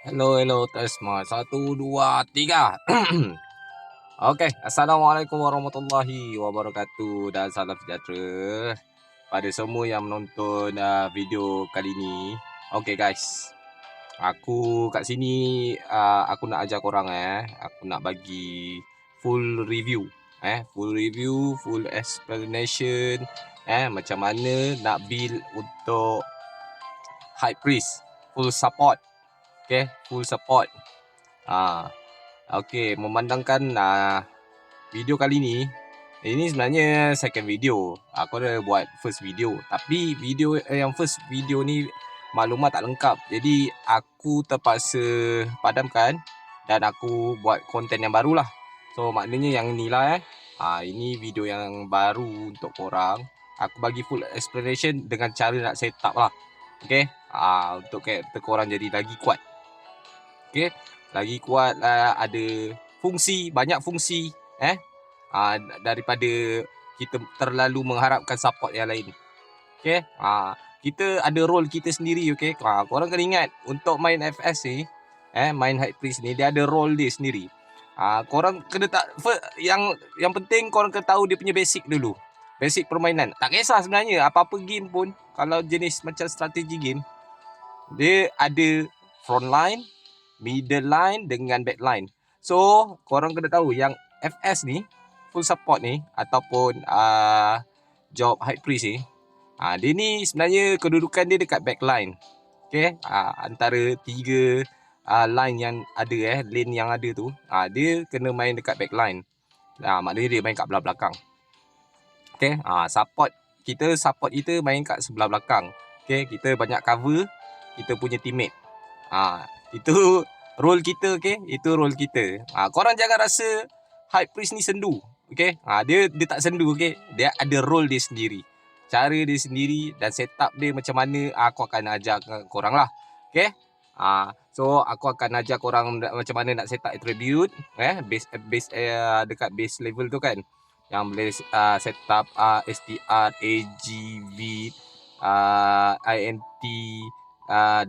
Hello, tes semua. 1, 2, 3. Okey, Assalamualaikum warahmatullahi wabarakatuh dan salam sejahtera pada semua yang menonton video kali ni. Okey guys, aku kat sini aku nak ajar korang aku nak bagi full review full explanation macam mana nak build untuk high priest full support. Okay, full support. Okay, memandangkan video kali ni, ini sebenarnya second video. Aku dah buat first video, tapi video yang first video ni maklumat tak lengkap. Jadi aku terpaksa padamkan dan aku buat konten yang baru lah. So maknanya yang inilah ini video yang baru untuk korang. Aku bagi full explanation dengan cara nak set up lah. Okay, untuk karakter korang jadi lagi kuat. Okay, lagi kuat ada fungsi, banyak fungsi daripada kita terlalu mengharapkan support yang lain. Okay, kita ada role kita sendiri. Okay, korang kena ingat untuk main FS ni, main High Priest ni, dia ada role dia sendiri. Korang kena yang penting korang kena tahu dia punya basic dulu. Basic permainan. Tak kisah sebenarnya apa-apa game pun, kalau jenis macam strategi game, dia ada front line, middle line dengan back line. So korang kena tahu yang FS ni, full support ni, ataupun job High Priest ni, dia ni sebenarnya kedudukan dia dekat back line. Okay, antara 3 line yang ada lane yang ada tu, dia kena main dekat back line. Maknanya dia main kat belah belakang. Okay, support kita main kat sebelah belakang. Okay, kita banyak cover kita punya teammate. Itu role kita. Okay, itu role kita. Korang jangan rasa High Priest ni sendu. Okay, dia tak sendu. Okay, dia ada role dia sendiri, cara dia sendiri, dan setup dia macam mana aku akan ajar korang lah. Okay, so aku akan ajar korang macam mana nak setup attribute base dekat base level tu kan, yang boleh setup STR, AGV, INT,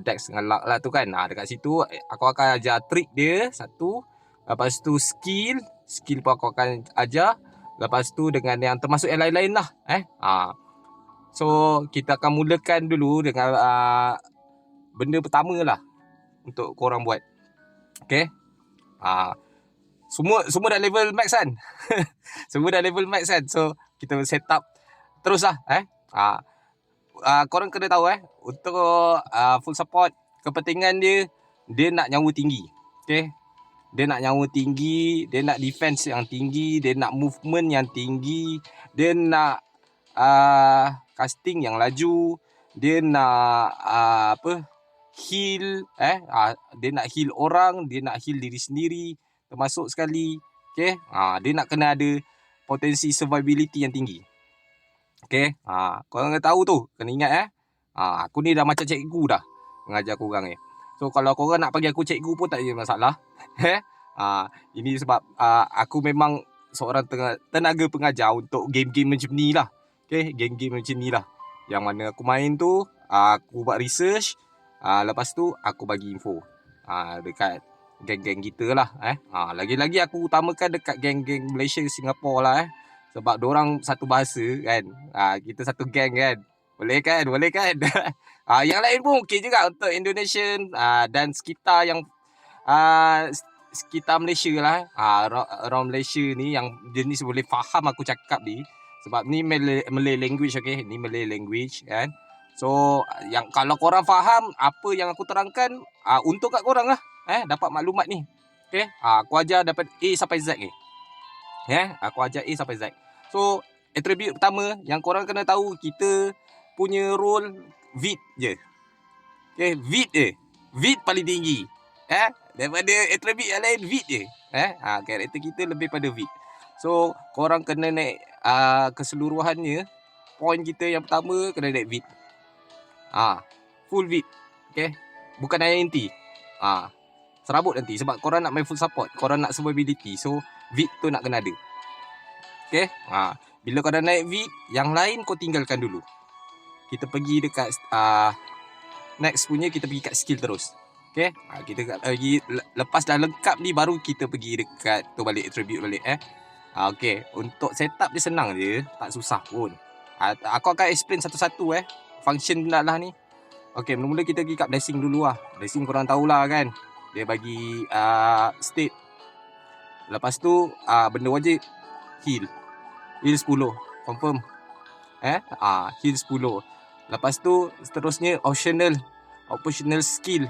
Dex dengan luck lah tu kan. Dekat situ aku akan ajar trick dia satu. Lepas tu skill pun aku akan ajar. Lepas tu dengan yang termasuk yang lain-lain lah. So kita akan mulakan dulu dengan benda pertama lah untuk korang buat. Okay, semua dah level max kan. Semua dah level max kan. So kita set up terus lah. Korang kena tahu untuk full support, kepentingan dia nak nyawa tinggi. Okay, dia nak nyawa tinggi, dia nak defense yang tinggi, dia nak movement yang tinggi, dia nak casting yang laju, dia nak heal dia nak heal orang, dia nak heal diri sendiri termasuk sekali. Okay, dia nak kena ada potensi survivability yang tinggi. Okay, korang kena tahu tu, kena ingat aku ni dah macam cikgu dah mengajar korang ni. So kalau korang nak panggil aku cikgu pun tak ada masalah. Ini sebab aku memang seorang tenaga pengajar untuk game-game macam ni lah. Okay, game-game macam ni lah, yang mana aku main tu, aku buat research, lepas tu aku bagi info dekat geng-geng kita lah. Lagi-lagi aku utamakan dekat geng-geng Malaysia, Singapura lah sebab diorang satu bahasa kan. Kita satu geng kan. Boleh kan? Yang lain pun okey juga untuk Indonesian dan sekitar yang sekitar Malaysia lah. Around Malaysia ni yang jenis boleh faham aku cakap ni. Sebab ni Malay language. Okay, ni Malay language kan. So yang kalau korang faham apa yang aku terangkan, untuk kat korang lah dapat maklumat ni. Okay, aku ajar dapat A sampai Z ni. Aku ajar A sampai Z. So attribute pertama yang korang kena tahu, kita punya role Vid je. Okay, Vid je. Vid paling tinggi. Daripada attribute yang lain, Vid je. Karakter kita lebih pada Vid. So korang kena naik keseluruhannya. Point kita yang pertama kena naik Vid. Full Vid. Okay, bukan INT. Serabut nanti sebab korang nak main full support, korang nak survivability. So Vid tu nak kena ada. Okay, bila kau dah naik Vid, yang lain kau tinggalkan dulu. Kita pergi dekat next punya, kita pergi kat skill terus. Okay, kita lagi lepas dah lengkap ni baru kita pergi dekat tu balik, attribute balik okay, untuk setup dia senang je, tak susah pun. Aku akan explain satu-satu function benda lah ni. Okay, mula-mula kita pergi kat blessing dulu lah. Blessing korang tahulah kan, dia bagi state. Lepas tu benda wajib heal 10, confirm heal 10. Lepas tu seterusnya optional skill.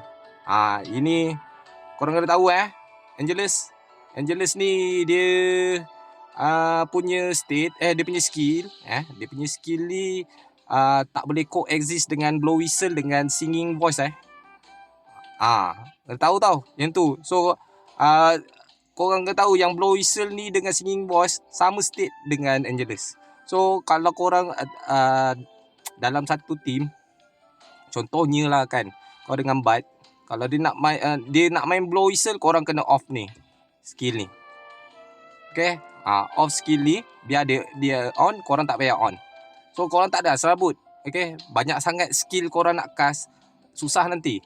Ini korang kena tahu Angelus ni dia punya state dia punya skill dia punya skill ni tak boleh coexist dengan blow whistle dengan singing voice kena tahu tau yang tu. So korang kena tahu yang blow whistle ni dengan singing voice sama state dengan Angelus. So kalau korang dalam satu team, contohnya lah kan, kau dengan Bud, kalau dia nak main blow whistle, korang kena off ni skill ni. Okay, off skill ni biar dia on, korang tak payah on. So korang tak ada serabut. Okay, banyak sangat skill korang nak cast, susah nanti.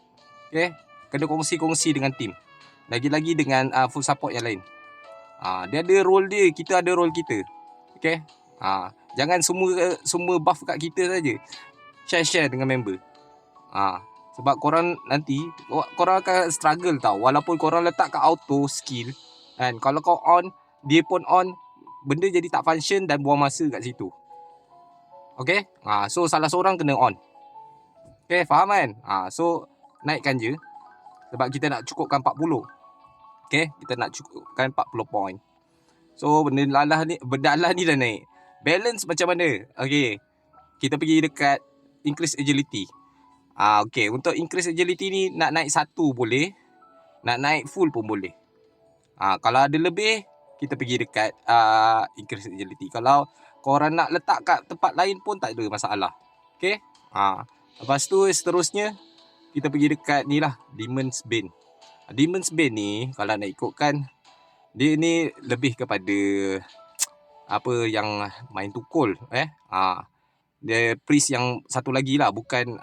Okay, kena kongsi-kongsi dengan team, lagi-lagi dengan full support yang lain. Dia ada role dia, kita ada role kita. Okay, jangan semua buff kat kita saja. Share dengan member. Sebab korang nanti korang akan struggle tau. Walaupun korang letak kat auto skill kan, kalau kau on, dia pun on, benda jadi tak function dan buang masa kat situ. Okay, so salah seorang kena on. Okay, faham kan? So naikkan je, sebab kita nak cukupkan 40. Okay, kita nak cukupkan 40 point. So benda alah ni dah naik. Balance macam mana? Okay, kita pergi dekat increase agility. Okay, untuk increase agility ni nak naik 1 boleh, nak naik full pun boleh. Kalau ada lebih, kita pergi dekat increase agility. Kalau korang nak letak kat tempat lain pun tak ada masalah. Okay, lepas tu seterusnya kita pergi dekat ni lah, Demon's Bane. Demon's Bane ni kalau nak ikutkan, dia ni lebih kepada apa yang main tukul. Dia priest yang satu lagi lah, bukan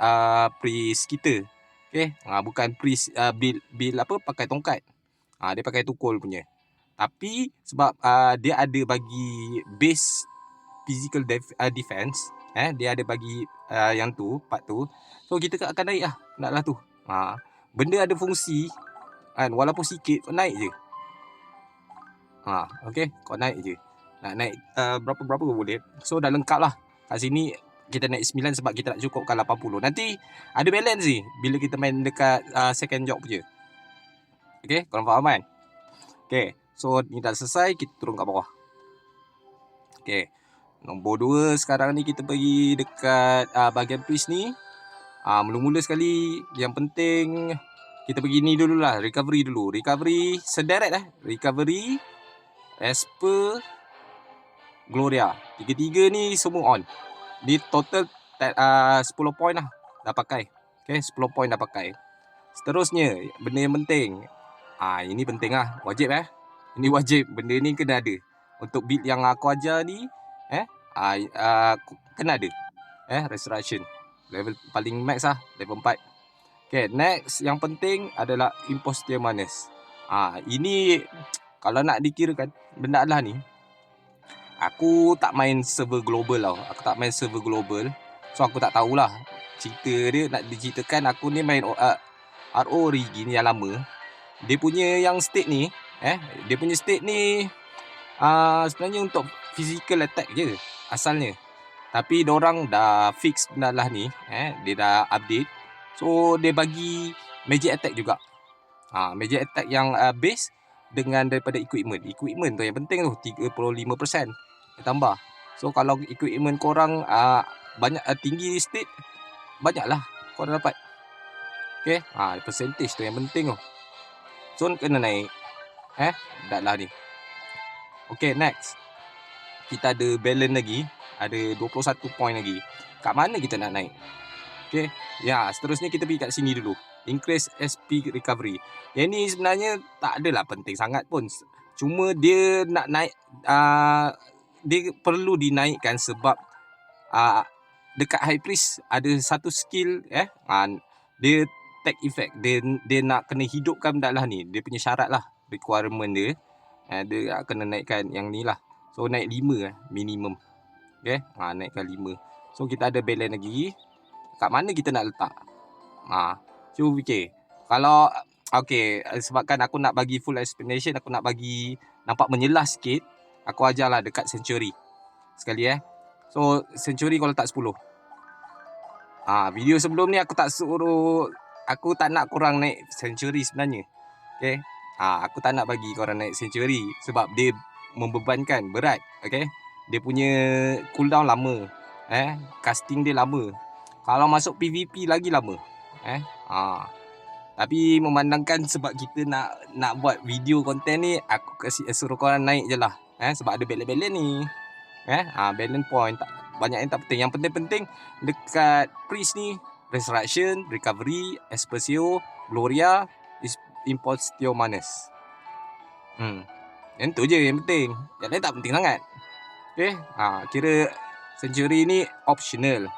priest kita. Okay, bukan priest build apa pakai tongkat. Dia pakai tukul punya. Tapi sebab dia ada bagi base physical defense, dia ada bagi yang tu, part tu. So kita akan naik lah, naklah tu. Benda ada fungsi kan, walaupun sikit kau naik je. Okay, kau naik je. Nak naik berapa boleh. So dah lengkap lah. Kat sini kita naik 9 sebab kita nak cukupkan 80. Nanti ada balance ni bila kita main dekat second job je. Okay, korang faham kan? Okay, so ni dah selesai, kita turun kat bawah. Okay, nombor 2 sekarang ni kita pergi dekat bahagian priest ni. Mula-mula sekali yang penting kita pergi ni dululah, recovery dulu. Recovery sederet recovery, Esper, Gloria. Tiga-tiga ni semua on. Di total 10 point lah dah pakai. Okay, 10 point dah pakai. Seterusnya, benda yang penting. Ini penting lah, wajib Ini wajib, benda ni kena ada. Untuk build yang aku ajar ni kena ada. Restoration. Level paling max lah, level 4. Okay, next yang penting adalah Impostor Manus. Ini kalau nak dikirakan benda lah ni, aku tak main server global tau. Aku tak main server global, so aku tak tahulah cerita dia. Nak diceritakan, aku ni main RO Origin yang lama. Dia punya yang state ni dia punya state ni sebenarnya untuk physical attack je asalnya. Tapi diorang dah fix benda lah ni, dia dah update. So dia bagi magic attack juga. Magic attack yang base dengan daripada equipment. Equipment tu yang penting tu, 35% dia tambah. So kalau equipment korang banyak tinggi state, banyaklah korang dapat. Okay, percentage tu yang penting tu. So kena naik dah lah ni. Okay, next kita ada balance lagi, ada 21 point lagi. Kat mana kita nak naik? Okay, seterusnya kita pergi kat sini dulu, increase SP recovery. Yang ni sebenarnya tak adalah penting sangat pun. Cuma dia nak naik, dia perlu dinaikkan sebab dekat high priest ada satu skill dia tag effect. Dia nak kena hidupkan benda lah ni. Dia punya syarat lah, requirement dia. Dia kena naikkan yang ni lah. So naik 5 minimum. Okay, naikkan 5. So kita ada balance lagi. Kat mana kita nak letak? Cuba fikir. Kalau sebabkan aku nak bagi full explanation, aku nak bagi nampak menyelas sikit, aku ajarlah dekat Century sekali So Century kau letak 10. Video sebelum ni aku tak nak korang naik Century sebenarnya. Okay, aku tak nak bagi korang naik Century sebab dia membebankan, berat. Okay, dia punya cooldown lama, casting dia lama. Kalau masuk PVP lagi lama. Tapi memandangkan sebab kita nak buat video konten ni, aku suruh korang naik je lah. Sebab ada balance ni. Balance point banyak yang tak penting. Yang penting-penting dekat Priest ni, Resurrection, Recovery, Espesio, Gloria, Impostio Manus. Yang tu je yang penting. Yang lain tak penting sangat. Okay, kira Century ni optional.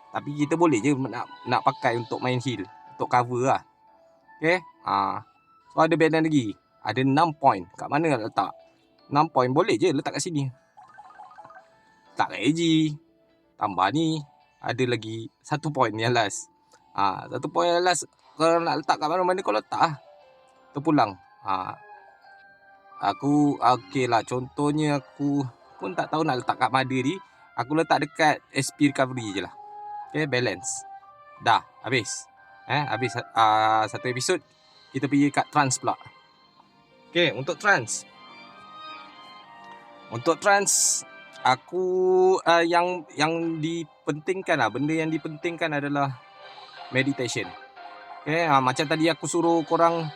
Tapi kita boleh je nak pakai untuk main heal, untuk cover lah. Okay, so ada balance lagi. Ada 6 point. Kat mana nak letak? 6 point boleh je letak kat sini. Tak AG. Tambah ni ada lagi 1 point yang last. 1 point yang last, kalau nak letak kat mana-mana kau letak lah. Terpulang. Aku okey lah, contohnya aku pun tak tahu nak letak kat mana ni. Aku letak dekat SP recovery je lah. Okay, balance. Dah, habis. Habis satu episod, kita pergi kat trans pula. Okay, untuk trans. Aku yang dipentingkan lah, benda yang dipentingkan adalah meditation. Okay, macam tadi aku suruh korang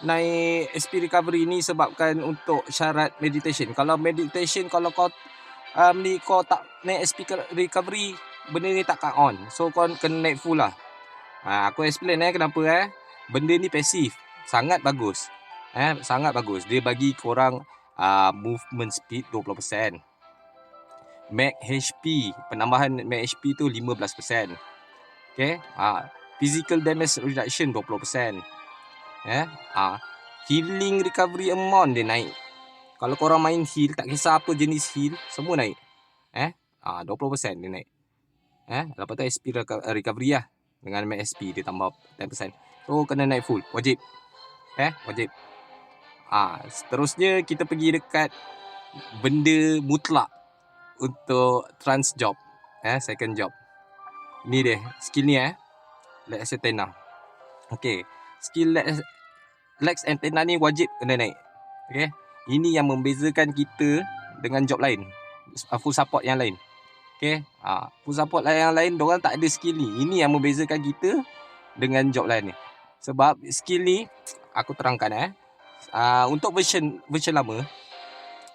naik SP recovery ni sebabkan untuk syarat meditation. Kalau meditation, kalau kau kau tak naik SP recovery, benda ni takkan on. So kau kena naik full lah. Aku explain kenapa benda ni pasif. Sangat bagus. Sangat bagus. Dia bagi korang movement speed 20%. Max HP, penambahan max HP tu 15%. Okay, physical damage reduction 20%. Healing recovery amount dia naik. Kalau korang main heal, tak kisah apa jenis heal, semua naik. 20% dia naik. Lepas tu SP recovery lah. Dengan max SP dia tambah 10%. So kena naik full, wajib. Wajib. Seterusnya kita pergi dekat benda mutlak untuk trans job. Second job. Ni dia, skill ni Lex Antenna. Okay, skill Lex Antenna ni wajib kena naik. Okay, ini yang membezakan kita dengan job lain, full support yang lain. Okay, full support yang lain, diorang tak ada skill ni. Ini yang membezakan kita dengan job lain ni. Sebab skill ni, aku terangkan untuk version lama,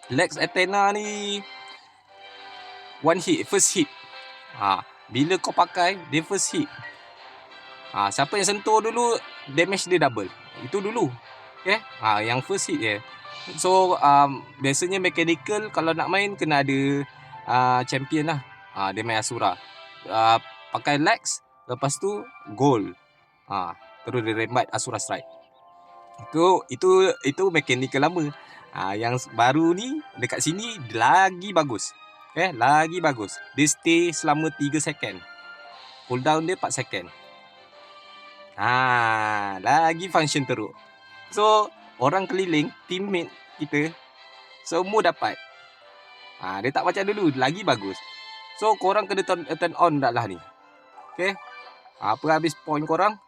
Lex Antenna ni one hit, first hit. Bila kau pakai, dia first hit. Siapa yang sentuh dulu, damage dia double. Itu dulu. Okay, yang first hit je. So biasanya mechanical kalau nak main kena ada champion lah. Dia main Asura. Pakai Lex, lepas tu gold. Terus dia rembat Asura Strike. Itu mechanical lama. Yang baru ni dekat sini lagi bagus. Lagi bagus. Dia stay selama 3 second. Cooldown dia 4 second. Lagi function teruk. So orang keliling, teammate kita semua dapat. Dia tak macam dulu, lagi bagus. So korang kena turn on dah lah ni. Okay, apa habis point korang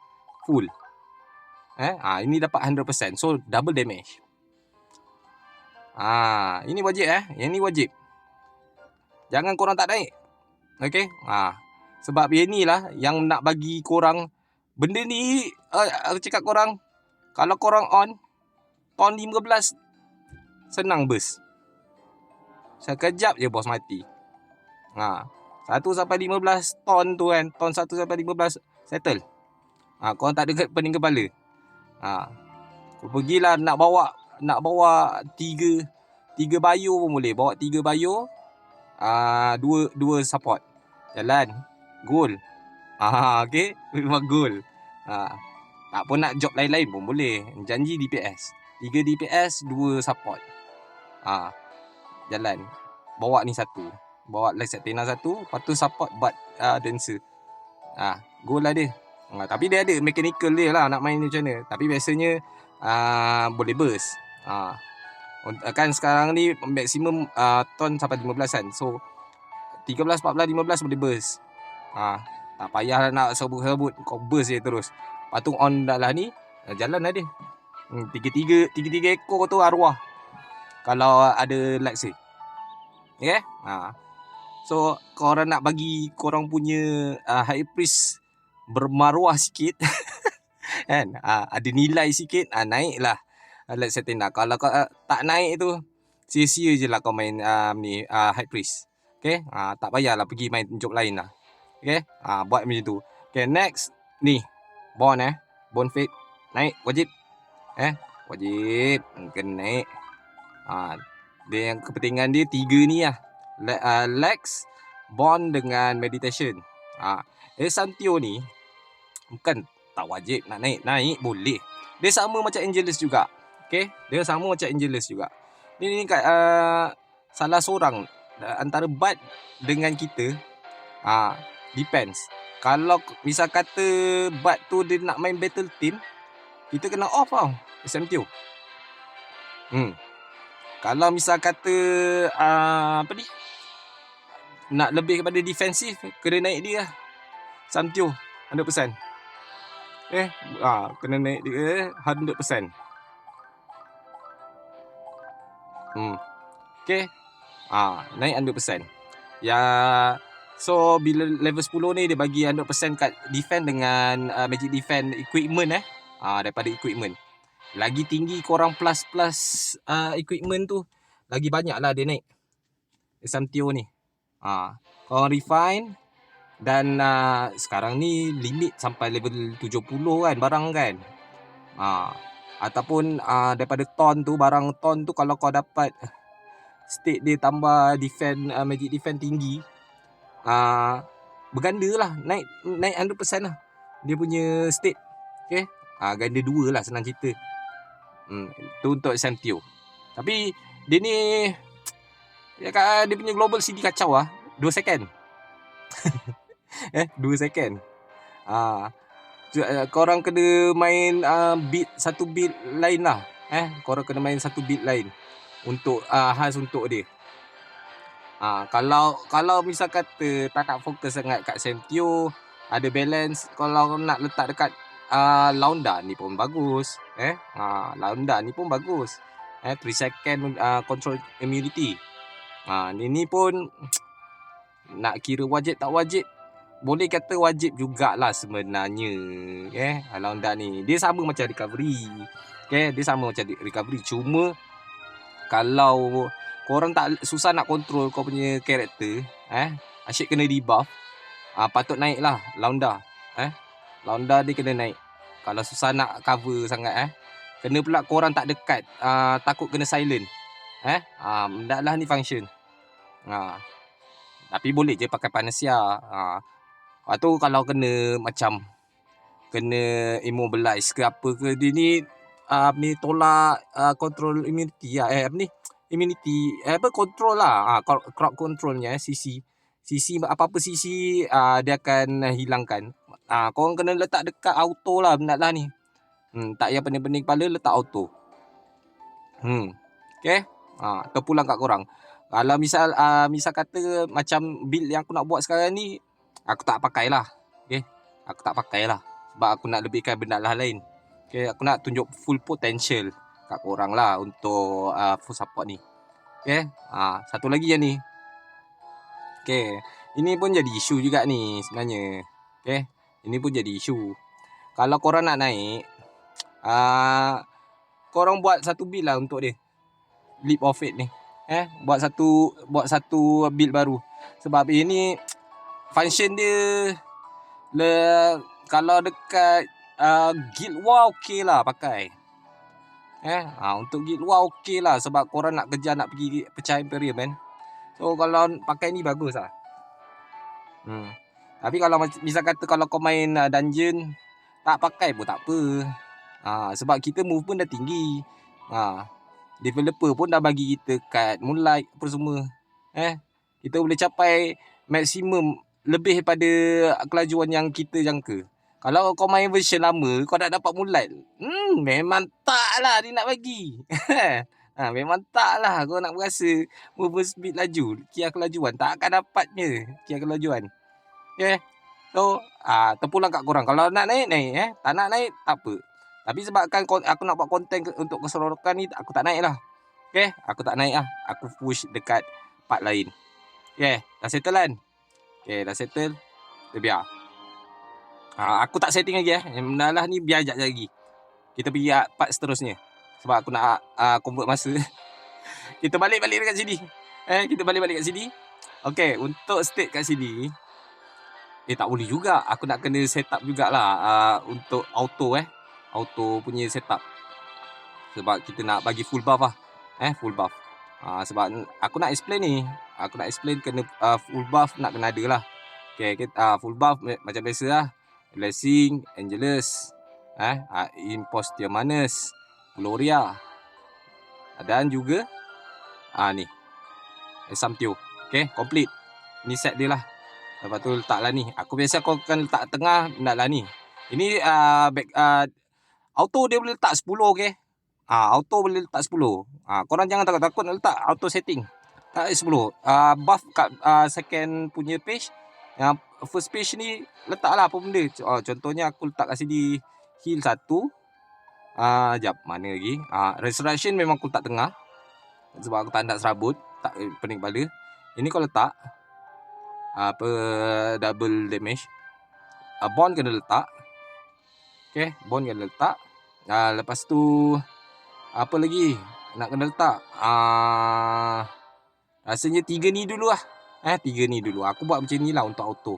full. Ini dapat 100%. So double damage. Ini wajib Yang ni wajib. Jangan korang tak naik. Okay, sebab ini lah yang nak bagi korang benda ni. Aku cakap korang, kalau korang on ton 15, senang burst. Sekejap je bos mati. 1 sampai 15 ton tu ton 1 sampai 15 settle. Korang tak ada pening kepala. Pergilah nak bawa 3 bio pun boleh. Bawa 3 bio, 2 support. Jalan goal. Okay, memang goal. Tak pun nak job lain-lain pun boleh. Janji DPS. 3 DPS, 2 support. Jalan. Bawa ni satu. Bawa Lex Athena satu. Lepas tu support Bud Dancer. Goal lah dia. Tapi dia ada mechanical dia lah nak main macam mana. Tapi biasanya boleh burst. Kan sekarang ni maksimum ton sampai 15 kan. So 13, 14, 15 boleh burst. Tak payah nak sebut-sebut. Kau burst je terus. Lepas tu on dah lah ni. Jalan lah dia. Tiga ekor tu arwah. Kalau ada Lex ni. Okay. So korang nak bagi korang punya High Priest bermaruah sikit. Kan? Ada nilai sikit. Naik lah Lex Athena. Kalau kau tak naik tu, sia-sia je lah kau main High Priest. Okay. Tak payahlah pergi main job lain lah. Okay. Buat macam tu. Okay, next. Ni. Bond Bond Fate. Naik. Wajib. Wajib. Kena naik. Dia yang kepentingan dia 3 ni lah. Lex, Bond dengan Meditation. Santio ni bukan tak wajib nak naik. Naik boleh. Dia sama macam Angelus juga. Okay. Dia sama macam Angelus juga. Dia ni kat salah seorang antara Bud dengan kita. Depends. Kalau misal kata Bud tu dia nak main battle team, kita kena off tau SMTO. Kalau misal kata nak lebih kepada defensif, kena naik dia lah SMTO 100%. Kena naik dia 100%. Okay. Naik 100%. So bila level 10 ni dia bagi 100% kat defend dengan magic defend equipment daripada equipment. Lagi tinggi korang plus equipment tu, lagi banyak lah dia naik SMTO ni. Korang refine. Dan sekarang ni limit sampai level 70 kan barang kan. Ataupun daripada ton tu, barang ton tu kalau kau dapat state dia tambah defend magic defend tinggi, berganda lah. Naik 100% lah dia punya state. Okay. Ganda 2 lah senang cerita. Tu untuk SMTO. Tapi dia ni dia punya global CD kacau 2 second. 2 second. Korang kena main satu beat lain lah. Korang kena main satu beat lain untuk khas untuk dia. Kalau misal kata tak nak fokus sangat kat SMTO, ada balance, kalau nak letak dekat Launda ni pun bagus. Launda ni pun bagus. 3 second control immunity. Ni pun nak kira wajib tak wajib, boleh kata wajib jugalah sebenarnya. Launda ni dia sama macam recovery. Dia sama macam recovery. Cuma kalau korang tak susah nak control kau punya karakter, asyik kena debuff, patut naik lah Launda. Launda dia kena naik. Kalau susah nak cover sangat, kena pula korang tak dekat, takut kena silent. Ndaklah ni function. Tapi boleh je pakai Panacea. Lepas tu kalau kena macam kena immobilize ke apa ke, dia ni tolak control immunity immunity control lah, crowd controlnya CC apa-apa CC dia akan hilangkan. Korang kena letak dekat auto lah benda lah ni. Tak payah pening-pening kepala, letak auto. Okay. Terpulang kat korang. Kalau misal kata macam build yang aku nak buat sekarang ni, aku tak pakai lah. Okay. Aku tak pakai lah sebab aku nak lebihkan benda lah lain. Okay. Aku nak tunjuk full potential kat korang lah untuk full support ni. Okay. Satu lagi yang ni. Okay. Ini pun jadi isu juga ni sebenarnya. Okay. Ini pun jadi isu. Kalau korang nak naik, korang buat satu build lah untuk dia. Leap of Faith ni. Buat satu build baru. Sebab ini function dia kalau dekat Guild War okey lah pakai. Untuk Guild War okey lah sebab korang nak kejar nak pergi pecah Imperium kan. So kalau pakai ni bagus lah. Tapi kalau misal kata kalau kau main dungeon, Tak pakai pun tak apa. Sebab kita movement dah tinggi. Developer pun dah bagi kita kat Moonlight apa semua. Kita boleh capai maksimum lebih daripada kelajuan yang kita jangka. Kalau kau main version lama, kau dah dapat Moonlight. Memang taklah dia nak bagi. Memang taklah kau nak berasa movement speed laju. Kia kelajuan tak akan dapatnya. Kia kelajuan. Okay. So, terpulang kat korang. Kalau nak naik, naik. Tak nak naik, tak apa. Tapi sebabkan aku nak buat konten untuk keseronokan ni, aku tak naik lah. Okay, aku tak naik lah. Aku push dekat part lain. Okay, dah settle kan? Okay, dah settle. Kita biar. Aku tak setting lagi Benda lah ni biar sekejap lagi. Kita pergi part seterusnya. Sebab aku nak convert masa. Kita balik-balik dekat sini. Kita balik-balik kat sini. Okay, untuk state kat sini. Tak boleh juga. Aku nak kena set up jugalah untuk auto auto punya setup. Sebab kita nak bagi full buff lah. Full buff. Sebab aku nak explain ni. Aku nak explain kena full buff nak kena ada lah. Okay, full buff macam biasa lah. Blessing, Angelus, Impostor Manus, Gloria. Dan juga ni Samtio. Okay, complete. Ni set dia lah. Lepas tu letaklah ni. Aku biasa kau akan letak tengah. Nak lah ni. Ini auto dia boleh letak 10, okay. Auto boleh letak 10. Korang jangan takut-takut nak letak auto setting. Tak 10. Buff kat second punya page. Yang first page ni letaklah apa benda. Contohnya aku letak kat sini heal 1. Jap, mana lagi? Resurrection memang aku letak tengah. Sebab aku tak nak serabut. Tak pening kepala. Ini kau letak double damage. Bond kena letak. Okay, bond kena letak. Lepas tu apa lagi nak kena letak? Rasanya 3 ni dulu lah. 3 ni dulu. Aku buat macam ni lah untuk auto.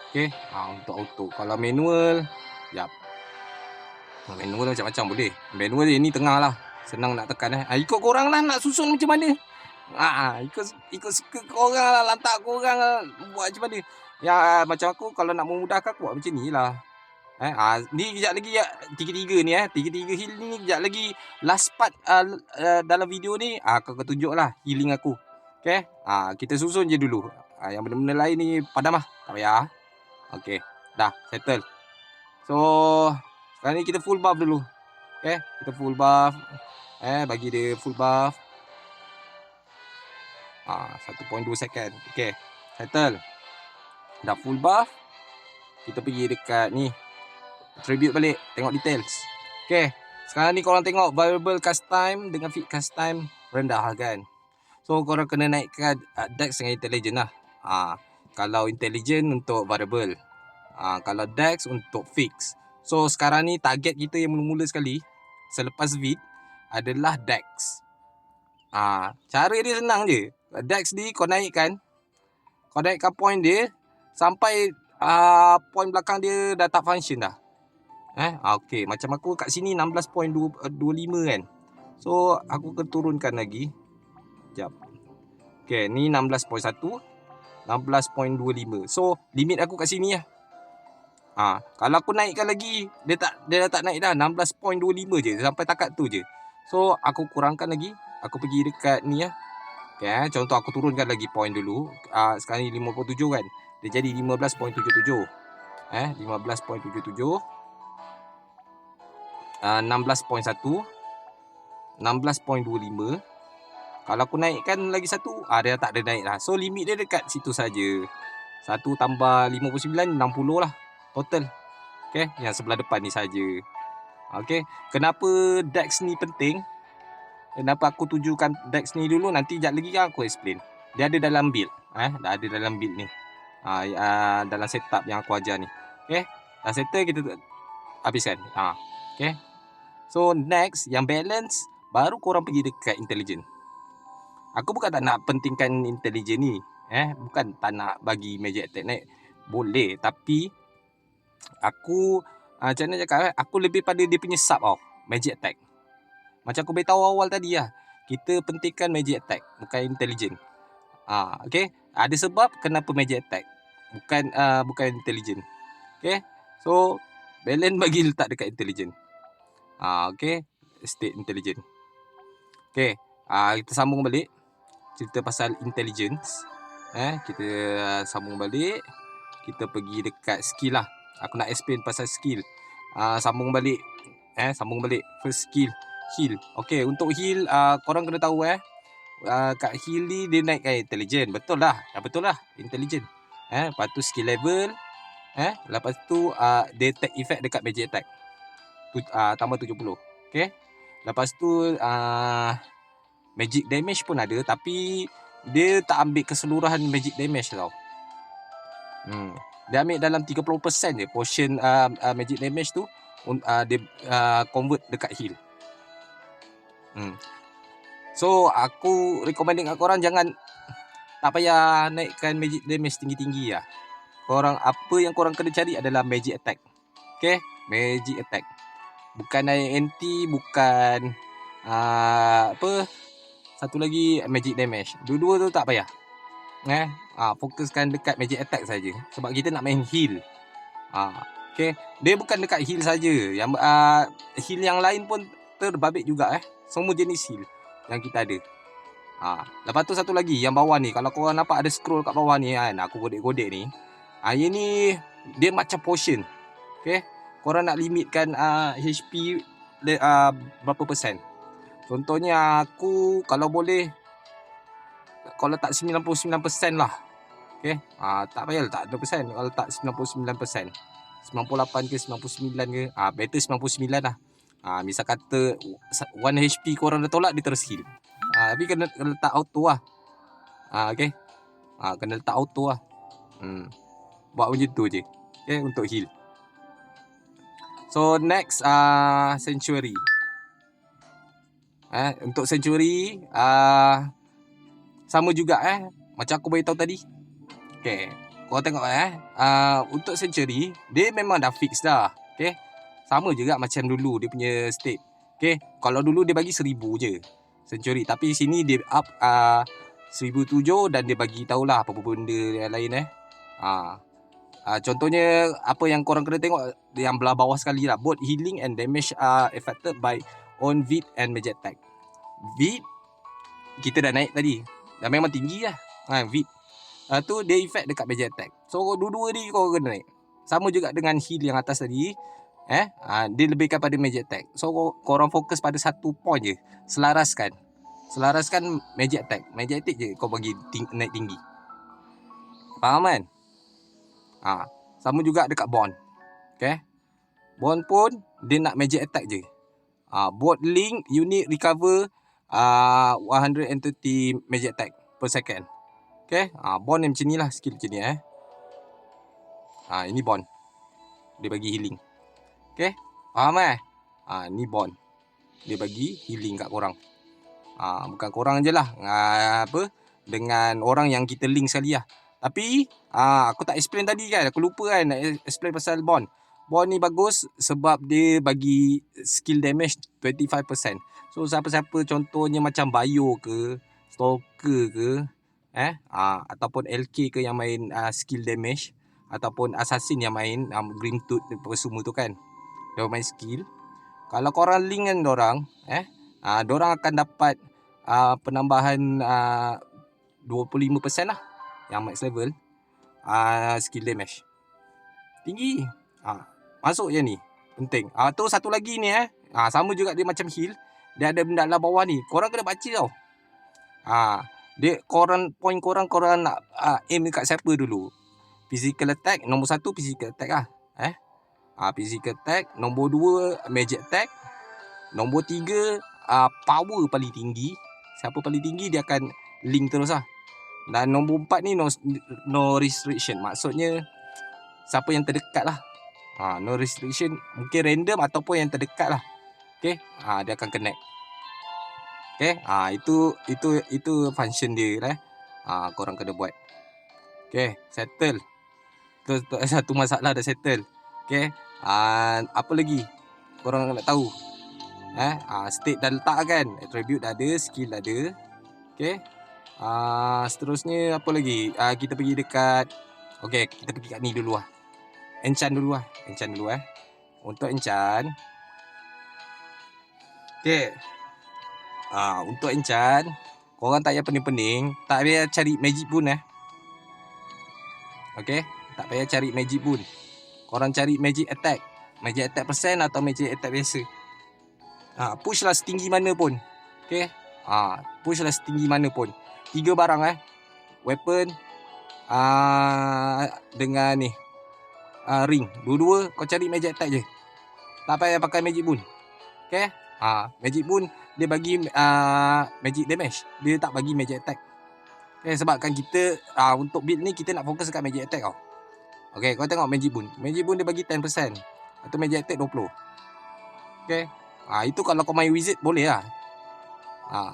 Okay, untuk auto. Kalau manual, jap. Manual macam-macam boleh. Manual ni tengah lah. Senang nak tekan ikut korang lah nak susun macam mana. Ikut suka korang lah. Lantak korang lah. Buat macam mana. Ya, macam aku kalau nak memudahkan aku buat macam ni lah. Ni kejap lagi 3-3 ni 3-3 heal ni kejap lagi last part dalam video ni aku akan tunjuk lah healing aku. Okay, kita susun je dulu. Yang benda-benda lain ni padam lah. Tak payah. Okay, dah settle. So sekarang ni kita full buff dulu. Okay, kita full buff. Bagi dia full buff. 1.2 second. Okay, settle. Dah full buff. Kita pergi dekat ni attribute balik. Tengok details. Okay, sekarang ni korang tengok variable cast time dengan fit cast time rendah kan. So korang kena naikkan Dex dengan intelligence lah. Kalau intelligence untuk variable. Kalau Dex untuk fix. So sekarang ni target kita yang mula-mula sekali selepas vid adalah Dex. Cara dia senang je. Dex ni kau naikkan point dia sampai point belakang dia dah tak function dah. Okay, macam aku kat sini 16.25 kan. So aku akan turunkan lagi. Sekejap. Okay, ni 16.1, 16.25. So limit aku kat sini lah. Kalau aku naikkan lagi, dia dah tak naik dah. 16.25 je, sampai takat tu je. So aku kurangkan lagi. Aku pergi dekat ni lah. Okay, contoh aku turunkan lagi point dulu. Sekarang ni 57 kan. Dia jadi 15.77. 15.77. 16.1, 16.25. Kalau aku naikkan lagi satu, dia tak ada naik lah. So limit dia dekat situ saja. 1 tambah 59, 60 lah total. Okay, yang sebelah depan ni saja. Okay, kenapa Dex ni penting? Kenapa aku tujukan Dex ni dulu? Nanti sekejap lagi kan aku explain. Dia ada dalam build. Dah ada dalam build ni. Dalam setup yang aku ajar ni. Okay, dah settle, kita habiskan. Okay. So next, yang balance, baru korang pergi dekat intelligent. Aku bukan tak nak pentingkan intelligent ni. Bukan tak nak bagi magic attack naik. Boleh, tapi aku macam mana cakap, aku lebih pada dia punya sub magic attack. Macam aku beritahu awal tadi lah. Kita pentingkan magic attack, bukan intelligent. Okay. Ada sebab kenapa magic attack, bukan intelligent. Okay. So Balance bagi letak dekat intelligent. Okay. State intelligent. Okay. Kita sambung balik. Cerita pasal intelligence. Kita sambung balik. Kita pergi dekat skill lah. Aku nak explain pasal skill. Sambung balik. Sambung balik. First skill. Heal. Okay. Untuk heal, korang kena tahu kat heal ni dia naikkan intelligent. Betul lah. Betul lah. Intelligent. Lepas tu skill level. Lepas tu dia take effect dekat magic attack. Tambah 70. Okay. Lepas tu magic damage pun ada, tapi dia tak ambil keseluruhan magic damage tau. Dia ambil dalam 30% je portion magic damage tu. Dia convert dekat heal. So aku recommend kat korang jangan, tak payah naikkan magic damage tinggi-tinggi lah. Apa yang korang kena cari adalah magic attack. Okay, magic attack. Bukan naik anti, bukan satu lagi magic damage. Dua-dua tu tak payah. Fokuskan dekat magic attack saja. Sebab kita nak main heal. Okay. Dia bukan dekat heal saja. Yang heal yang lain pun terbabit juga. Semua jenis heal yang kita ada. Lepas tu satu lagi yang bawah ni. Kalau korang nampak ada scroll kat bawah ni kan, aku godek-godek ni. Ini dia macam potion. Okay. Korang nak limitkan HP berapa persen. Contohnya aku kalau boleh, kalau tak 99% lah. Okay. Tak payah letak 100%. Kalau tak 99%, 98 ke 99 ke, better 99 lah. Misal kata 1 HP korang dah tolak, dia terus heal. Tapi kena letak auto lah. Okay. Kena letak auto lah. Buat macam tu je. Okay, untuk heal. So next, sanctuary. Untuk sanctuary, sama juga macam aku beritahu tadi. Okay, korang tengok untuk sanctuary, dia memang dah fix dah. Okay, sama juga macam dulu dia punya state. Okay, kalau dulu dia bagi 1000 je sanctuary, tapi sini dia up 1007 dan dia bagi tahulah apa benda yang lain. Contohnya apa yang korang kena tengok yang belah bawah sekali lah. Both healing and damage are affected by on Vid and magic attack. Vid kita dah naik tadi, dah memang tinggi lah. Vid tu dia effect dekat magic attack. So dua-dua ni korang kena naik. Sama juga dengan heal yang atas tadi. Dia lebihkan pada magic attack. So korang fokus pada satu point je. Selaraskan magic attack. Magic attack je kau bagi naik tinggi. Faham kan? Sama juga dekat bond. Okay. Bond pun dia nak magic attack je. Board link unit recover 130 magic attack per second. Okay. Bond ni macam ni lah, skill macam ni. Ini bond. Dia bagi healing. Okay. Faham ni bond. Dia bagi healing kat korang. Bukan korang je lah. Dengan orang yang kita link sekali lah. Tapi aku tak explain tadi kan. Aku lupa kan nak explain pasal bond. Bond ni bagus sebab dia bagi skill damage 25%. So siapa-siapa contohnya macam Bio ke, Stalker ke, ataupun LK ke yang main skill damage, ataupun Assassin yang main Grim Tooth semua tu kan, dia main skill. Kalau korang link dengan dorang, dorang akan dapat penambahan 25% lah yang max level skill damage tinggi. Masuk je ni, penting. Tu satu lagi ni sama juga dia macam heal. Dia ada benda dalam bawah ni, korang kena baca tau. Dia point korang nak aim dekat siapa dulu. Physical attack nombor 1, physical attack lah. Physical attack, nombor 2 magic attack, nombor 3 power paling tinggi. Siapa paling tinggi dia akan link terus lah. Dan nombor 4 ni no restriction. Maksudnya siapa yang terdekat lah. No restriction, mungkin random ataupun yang terdekat lah. Okay. Dia akan connect. Okay. Itu function dia lah. Korang kena buat. Okay. Settle. Tu satu masalah dah settle. Okay. Apa lagi korang nak tahu? State dah letak kan, attribute dah ada, skill dah ada. Okay. Seterusnya apa lagi? Kita pergi dekat, okay, kita pergi kat ni dulu lah. Enchant dulu. Untuk enchant. Okay. Untuk enchant, korang tak payah pening-pening. Tak payah cari magic boon Okay. Tak payah cari magic boon. Korang cari magic attack. Magic attack persen atau magic attack biasa. Push lah setinggi mana pun. Okay. Push lah setinggi mana pun. 3 barang weapon dengan ni ring. Dua-dua kau cari magic attack je. Tak payah pakai magic boon. Okay. Magic boon dia bagi magic damage. Dia tak bagi magic attack. Okay, sebabkan kita untuk build ni kita nak fokus dekat magic attack tau. Okay, kau tengok magic boon. Magic boon dia bagi 10%. Atau magic attack 20. Okay. Itu kalau kau main wizard boleh lah.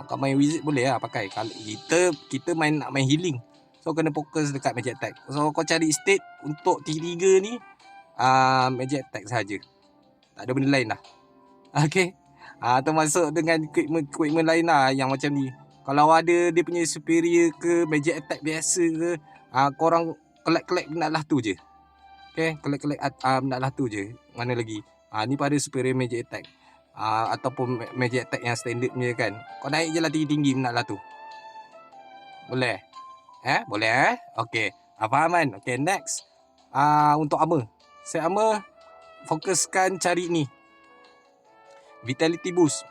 Kau main wizard boleh lah pakai. Kalau kita nak main healing. So kena fokus dekat magic attack. So kau cari state untuk T3 ni magic attack sahaja. Tak ada benda lain dah. Okay. Termasuk dengan equipment lain lah yang macam ni. Kalau ada dia punya superior ke magic attack biasa ke, korang collect benda lah tu je. Okay, collect benda lah tu je. Mana lagi? Ni pada superior magic attack. Ataupun magic attack yang standard punya kan. Kau naik je lah tinggi-tinggi benda lah tu. Boleh? Boleh Okay. Faham kan? Okay, next. Untuk armor. Set armor, fokuskan cari ni. Vitality boost.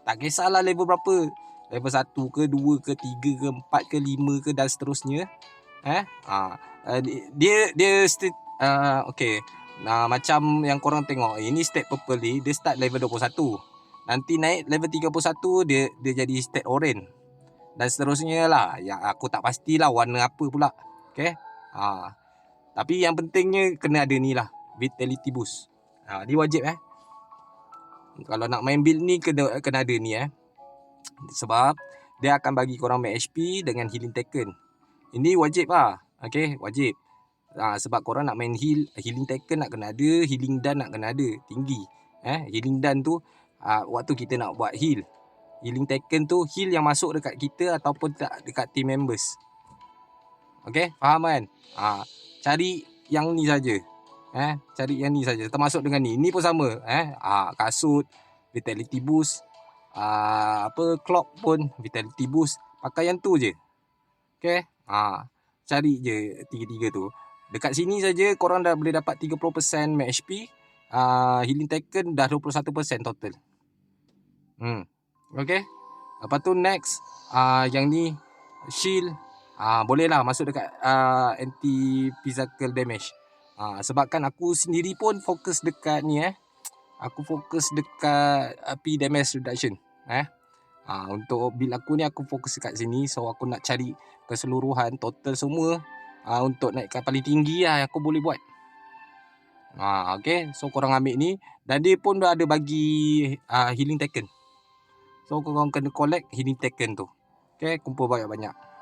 Tak kisahlah level berapa. Level 1 ke, 2 ke, 3 ke, 4 ke, 5 ke dan seterusnya. Dia okay. Macam yang korang tengok, ini stat purple ni, dia start level 21. Nanti naik level 31 dia jadi stat orange. Dan seterusnya lah. Yang aku tak pastilah warna apa pula. Okay. Tapi yang pentingnya kena ada ni lah, vitality boost. Ni wajib Kalau nak main build ni kena ada ni sebab dia akan bagi korang max HP dengan healing taken. Ini wajib lah. Okay, wajib. Sebab korang nak main healing taken nak kena ada, healing done nak kena ada tinggi. Healing done tu waktu kita nak buat heal. Healing taken tu heal yang masuk dekat kita ataupun dekat team members. Okay, faham kan? Cari yang ni saja. Cari yang ni saja. Termasuk dengan ni. Ni pun sama. Kasut, vitality boost, clock pun vitality boost. Pakai yang tu je. Okay. Cari je tiga-tiga tu. Dekat sini saja korang dah boleh dapat 30% max HP. Healing taken dah 21% total. Okay. Lepas tu next, yang ni shield. Boleh lah masuk dekat anti physical damage. Sebabkan aku sendiri pun fokus dekat ni Aku fokus dekat P damage reduction. Untuk build aku ni aku fokus dekat sini. So aku nak cari keseluruhan total semua untuk naikkan paling tinggi lah yang aku boleh buat. Okay. So korang ambil ni. Dan dia pun dah ada bagi healing taken. So korang kena collect healing taken tu. Okay. Kumpul banyak-banyak.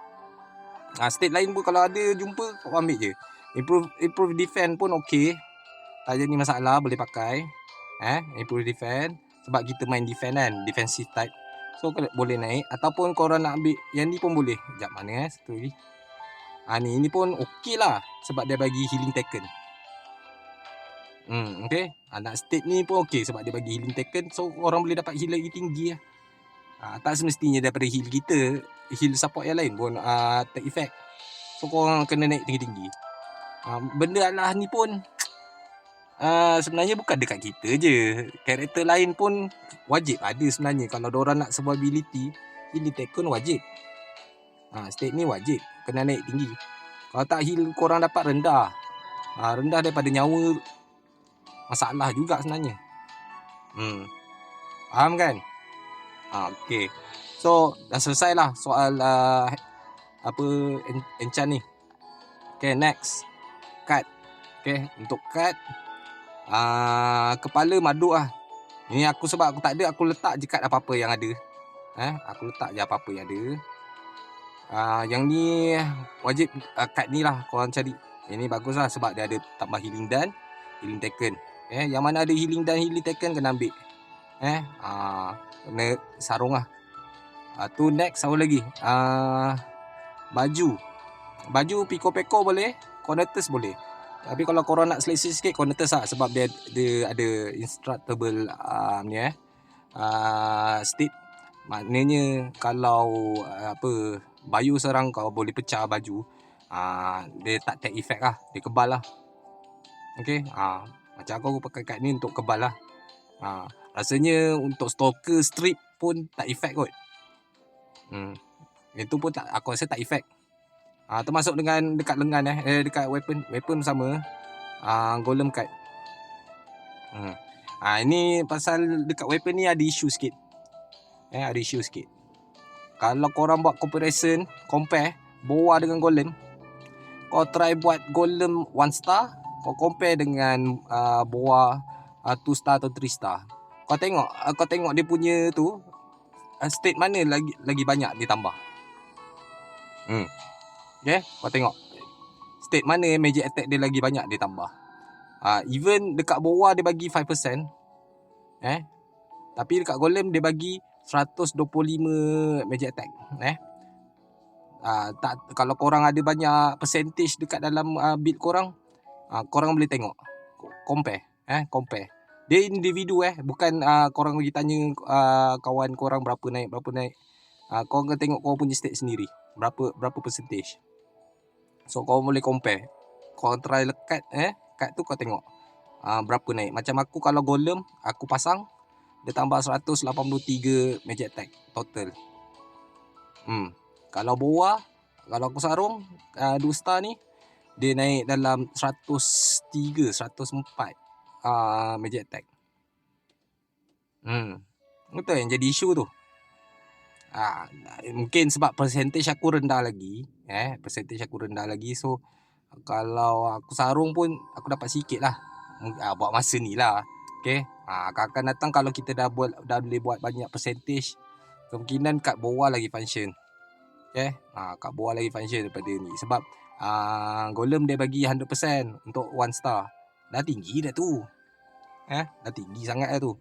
State lain pun kalau ada jumpa kau ambil je. Improve defense pun okay. Tak jadi masalah, boleh pakai. Improve defense. Sebab kita main defense kan, defensive type. So boleh naik. Ataupun korang nak ambil yang ni pun boleh. Sekejap mana satu lagi. Ni pun okay lah. Sebab dia bagi healing taken. Okay. Nak state ni pun okay sebab dia bagi healing taken. So orang boleh dapat heal lagi tinggi lah. Tak semestinya daripada heal kita, heal support yang lain pun take effect. So korang kena naik tinggi-tinggi. Benda lah ni pun sebenarnya bukan dekat kita je. Karakter lain pun wajib ada sebenarnya. Kalau diorang nak sebuah ability, healing taken wajib. State ni wajib. Kena naik tinggi. Kalau tak heal korang dapat rendah. Rendah daripada nyawa, masalah juga sebenarnya. Faham kan? Okay. So dah selesai lah soal enchant ni. Okay, next. Card. Okay, untuk card kepala maduk lah. Ini aku sebab aku tak ada, aku letak je card apa-apa yang ada. Aku letak je apa-apa yang ada. Yang ni wajib card ni lah korang cari. Ini bagus lah sebab dia ada tambah healing dan healing taken. Yang mana ada healing dan healing taken kena ambil. Kena sarung lah. Tu next apa lagi? Baju Piko Peko boleh, Cornetus boleh. Tapi kalau korang nak selesa sikit, korang netes lah. Sebab dia ada instructable state. Maknanya kalau bio serang kau boleh pecah baju, dia tak take effect lah, dia kebal lah. Okay, macam aku pakai kad ni untuk kebal lah. Rasanya untuk stalker strip pun tak effect kot. Itu pun tak, aku rasa tak effect. Termasuk dengan dekat lengan dekat weapon sama. Golem card. Ini pasal dekat weapon ni ada isu sikit. Ada isu sikit. Kalau korang buat compare boa dengan golem, kau try buat golem 1 star, kau compare dengan boa 2 star atau 3 star. Kau tengok dia punya tu state mana lagi banyak ditambah. Okay, kau tengok state mana magic attack dia lagi banyak ditambah. Even dekat boa dia bagi 5%, tapi dekat golem dia bagi 125 magic attack. Kalau korang ada banyak percentage dekat dalam build korang, korang boleh tengok, compare. Dia individu bukan korang pergi tanya kawan korang berapa naik. Korang kena tengok korang punya state sendiri, berapa percentage. So korang boleh compare. Korang try lekat kad tu, kau tengok berapa naik. Macam aku kalau golem aku pasang, dia tambah 183 magic attack total. Kalau boa, kalau aku sarung 2 star ni, dia naik dalam 103, 104 magic attack. Betul yang jadi isu tu. Mungkin sebab percentage aku rendah lagi. So kalau aku sarung pun aku dapat sikit lah. Buat masa ni lah. Okay, akan datang kalau kita dah boleh buat banyak percentage, kemungkinan kad boa lagi function. Okay, kad boa lagi function daripada ni. Sebab golem dia bagi 100% untuk 1 star. Dah tinggi dah tu. Dah tinggi sangat dah tu.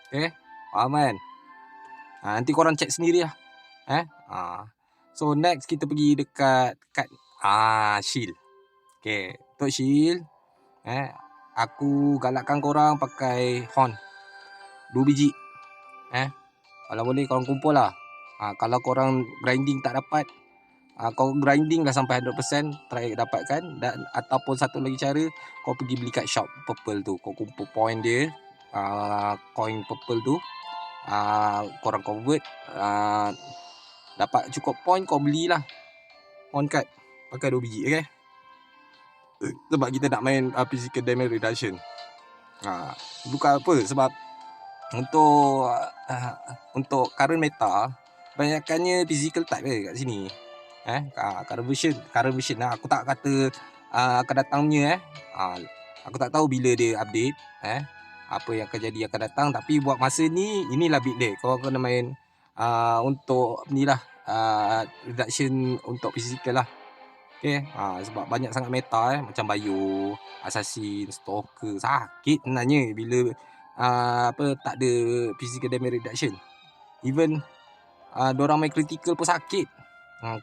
Okay, faham kan? Nanti korang check sendiri lah. So next kita pergi dekat kad shield. Okay, untuk shield aku galakkan korang pakai horn 2 biji. Kalau boleh korang kumpul lah. Kalau korang grinding tak dapat, kau grinding dah sampai 100%, try dapatkan. Dan ataupun satu lagi cara, kau pergi beli kat shop purple tu. Kau kumpul point dia, coin purple tu, korang convert, dapat cukup point, kau belilah on card, pakai 2 biji. Okay, sebab kita nak main physical damage reduction. Bukan apa, sebab untuk current meta, banyakkannya physical type kat sini. Current version lah. Aku tak kata akan datangnya aku tak tahu bila dia update, apa yang akan jadi akan datang. Tapi buat masa ni, inilah build dia. Kau kena main untuk ni lah, reduction untuk physical lah. Okay, sebab banyak sangat meta macam bio, assassin, stalker. Sakit sebenarnya bila tak ada physical damage reduction. Even dorang main critical pun sakit.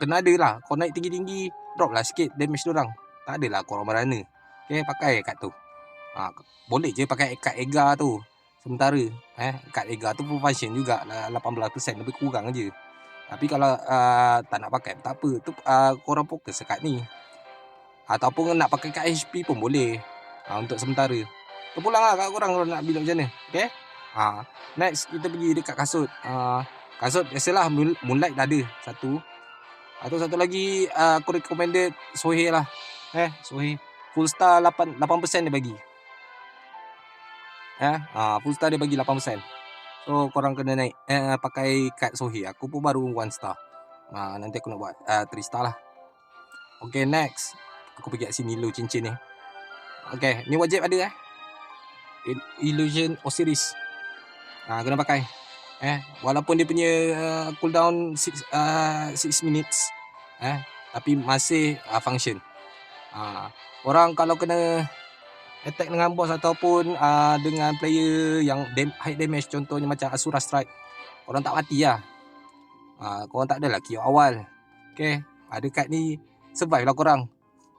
Kena ada lah. Kau naik tinggi-tinggi, drop lah sikit damage dorang. Tak adalah korang merana. Okay, pakai kad tu. Boleh je pakai kad Ega tu sementara. Kad Ega tu pun function juga 18%, lebih kurang je. Tapi kalau tak nak pakai, tak apa. Tu korang fokus kat ni. Ataupun nak pakai kad HP pun boleh. Untuk sementara. Terpulang lah kat korang nak build macam mana. Okay, next kita pergi dekat kasut. Kasut biasalah Moonlight dah ada satu. Atau satu lagi aku recommended Sohail lah. Sohail full star 8% dia bagi. Full star dia bagi 8%. So korang kena naik pakai kad Sohail. Aku pun baru 1 star. Nanti aku nak buat 3 star lah. Okay, next aku pergi kat sini dulu cincin ni. Okay, ni wajib ada Illusion Osiris. Kena pakai. Walaupun dia punya cooldown 6 minutes, tapi masih function. Orang kalau kena attack dengan boss ataupun dengan player yang high damage, contohnya macam Asura Strike, korang tak mati lah. Korang tak adalah kill awal. Okay, ada kad ni, survive lah korang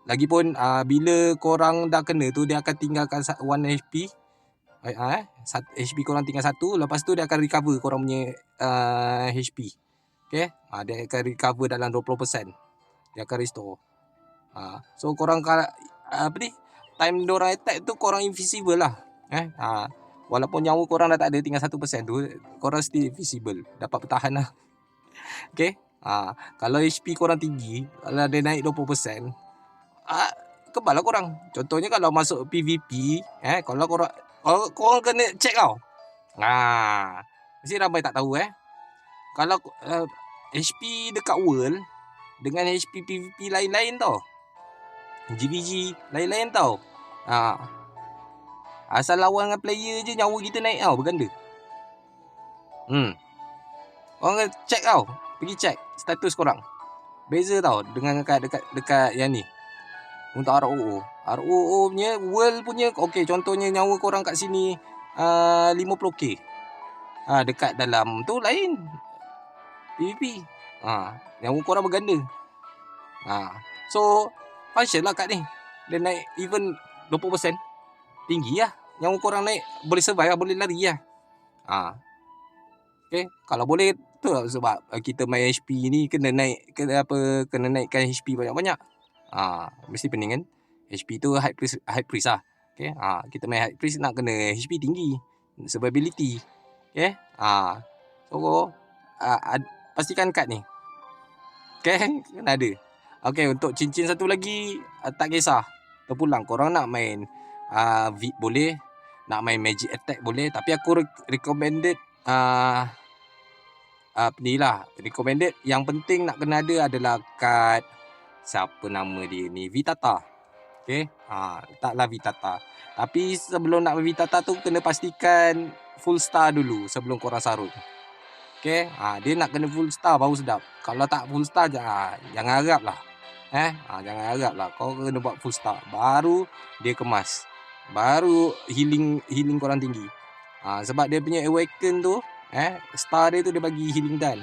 Lagipun bila korang dah kena tu, dia akan tinggalkan 1 HP. HP korang tinggal 1, lepas tu dia akan recover korang punya HP. Okay, dia akan recover dalam 20%. Dia akan restore. So korang time diorang attack tu korang invisible lah. Walaupun nyawa korang dah tak ada, tinggal 1% tu, korang still invisible, dapat bertahan lah. Okay, kalau HP korang tinggi, kalau dia naik 20%, kebal lah korang. Contohnya kalau masuk PVP, kalau korang kena check tau. Mesti ramai tak tahu. Kalau HP dekat world dengan HP PVP lain-lain tau. GVG lain-lain tau. Asal lawan dengan player je, nyawa kita naik tau, berganda. Korang kena check tau. Pergi check status korang. Beza tau dengan dekat yang ni. Untuk ROO punya, world punya, okay, contohnya nyawa korang kat sini 50k. Dekat dalam tu lain, PVP. Nyawa korang berganda. So function lah kat ni. Dia naik even 20%, tinggi lah. Nyawa korang naik, boleh survive lah, boleh lari lah. Okay, kalau boleh tu lah sebab kita main HP ni kena naikkan HP banyak-banyak. Mesti pening kan. HP tu high priest lah. Okay, kita main high priest nak kena HP tinggi, survivability. Okay, so pastikan kad ni. Okay, kena ada. Okay, untuk cincin satu lagi, tak kisah, terpulang. Korang nak main VIP boleh, nak main magic attack boleh, tapi aku recommended recommended yang penting nak kena ada adalah kad, siapa nama dia ni, Vitata. Okay, taklah Vitata. Tapi sebelum nak Vitata tu, kena pastikan full star dulu sebelum korang sarut. Okay, dia nak kena full star baru sedap. Kalau tak full star, jangan harap lah. Jangan harap lah. Kau kena buat full star, baru dia kemas, baru healing korang tinggi. Sebab dia punya awaken tu, star dia tu dia bagi healing dan.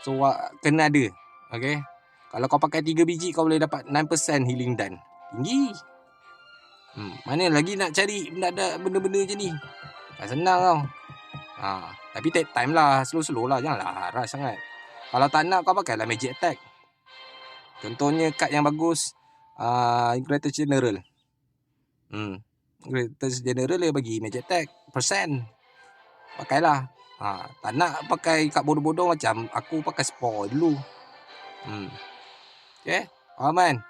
So kena ada. Okay, kalau kau pakai 3 biji, kau boleh dapat 9% healing dan. Tinggi. Mana lagi nak cari benda-benda je ni. Tak senang tau. Tapi take time lah, slow-slow lah, janganlah rush sangat. Kalau tak nak, kau pakailah magic attack. Contohnya kad yang bagus, Greatest General. Greatest General dia bagi magic attack persen. Pakailah. Tak nak pakai kad bodoh-bodoh macam aku pakai spore dulu. Okay, aman.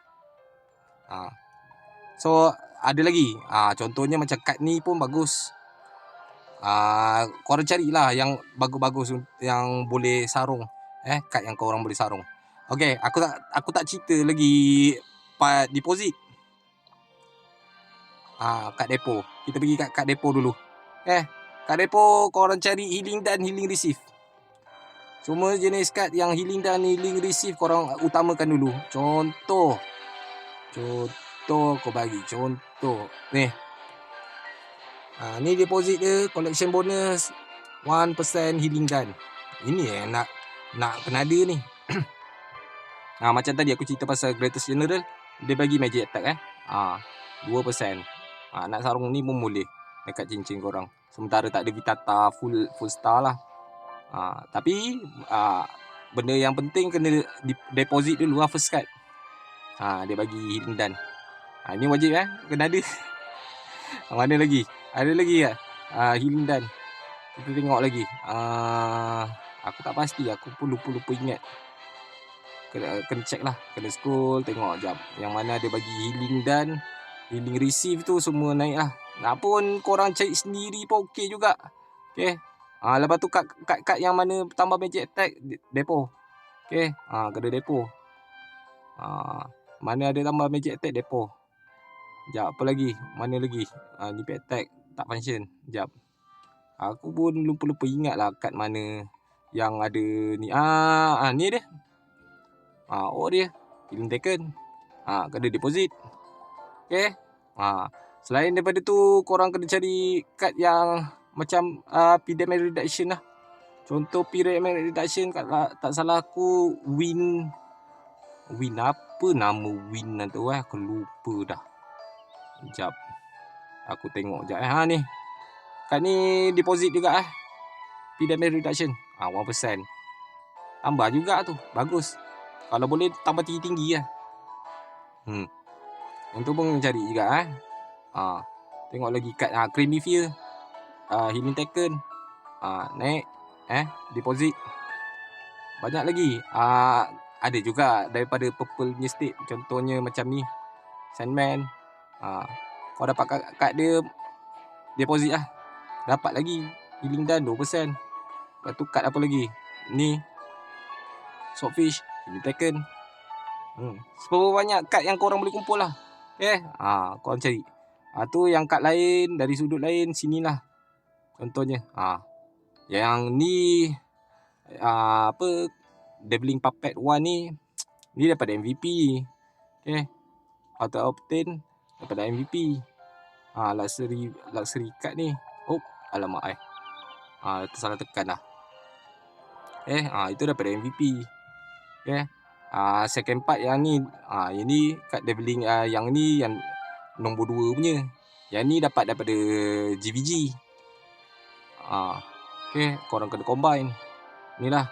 So ada lagi, contohnya macam kad ni pun bagus. Korang carilah yang bagus-bagus yang boleh sarung. Kad yang korang boleh sarung. Okay, aku tak cerita lagi part deposit. Kad depo. Kita pergi kat kad depo dulu. Kad depo korang cari healing dan healing receive. Semua jenis kad yang healing dan healing receive korang utamakan dulu. Contoh kau bagi contoh ni. Ni deposit dia, collection bonus 1% healing gun. Ini yang nak kena ada ni. Macam tadi aku cerita pasal Greatest General, dia bagi magic attack 2%. Nak sarung ni pun boleh dekat cincin korang. Sementara tak ada Vitata full star lah. Tapi benda yang penting kena deposit dulu lah first card. Dia bagi healing dan. Ini wajib kena ada. Mana lagi? Ada lagi tak? Healing dan. Kita tengok lagi. Aku tak pasti, aku pun lupa ingat. Kena check lah, kena scroll tengok jap yang mana dia bagi healing dan healing receive tu, semua naik lah. Nak pun korang cari sendiri pun okey juga. Okay, lepas tu kad yang mana tambah magic attack, depo. Okay, kena depo. Mana ada tambah magic attack, depo. Jap, apa lagi? Mana lagi? Nip attack tak function. Jap, aku pun lupa ingat lah kad mana yang ada ni. Ni dia. Dia healing taken. Kena deposit. Okay. Selain daripada tu, korang kena cari kad yang macam pyramid reduction lah. Contoh pyramid reduction, tak salah aku win up Apa nama win tu aku lupa dah. Sekejap. Aku tengok sekejap Ha ni. Kat ni deposit juga fee damage reduction. 1%. Tambah juga tu. Bagus. Kalau boleh tambah tinggi-tinggi lah. Yang tu pun cari juga Tengok lagi kat Creamy Fear. Healing Taken. Naik. Deposit. Banyak lagi. Ada juga daripada purple punya state. Contohnya macam ni. Sandman. Kau dapat kat dia deposit lah. Dapat lagi. Healing dan 2%. Lepas tu kat apa lagi? Ni. Swordfish. Healing Taken. Seberapa banyak kad yang korang boleh kumpul lah. Korang cari. Tu yang kad lain. Dari sudut lain. Sinilah. Contohnya. Yang ni. Devling Puppet 1 ni. Ni daripada MVP. Auto obtain. Daripada MVP. Luxury card ni. Alamak tersalah tekan lah. Itu daripada MVP. Second part yang ni. Ini kat Devling yang ni yang nombor 2 punya. Yang ni dapat daripada GVG. Korang kena combine. Inilah.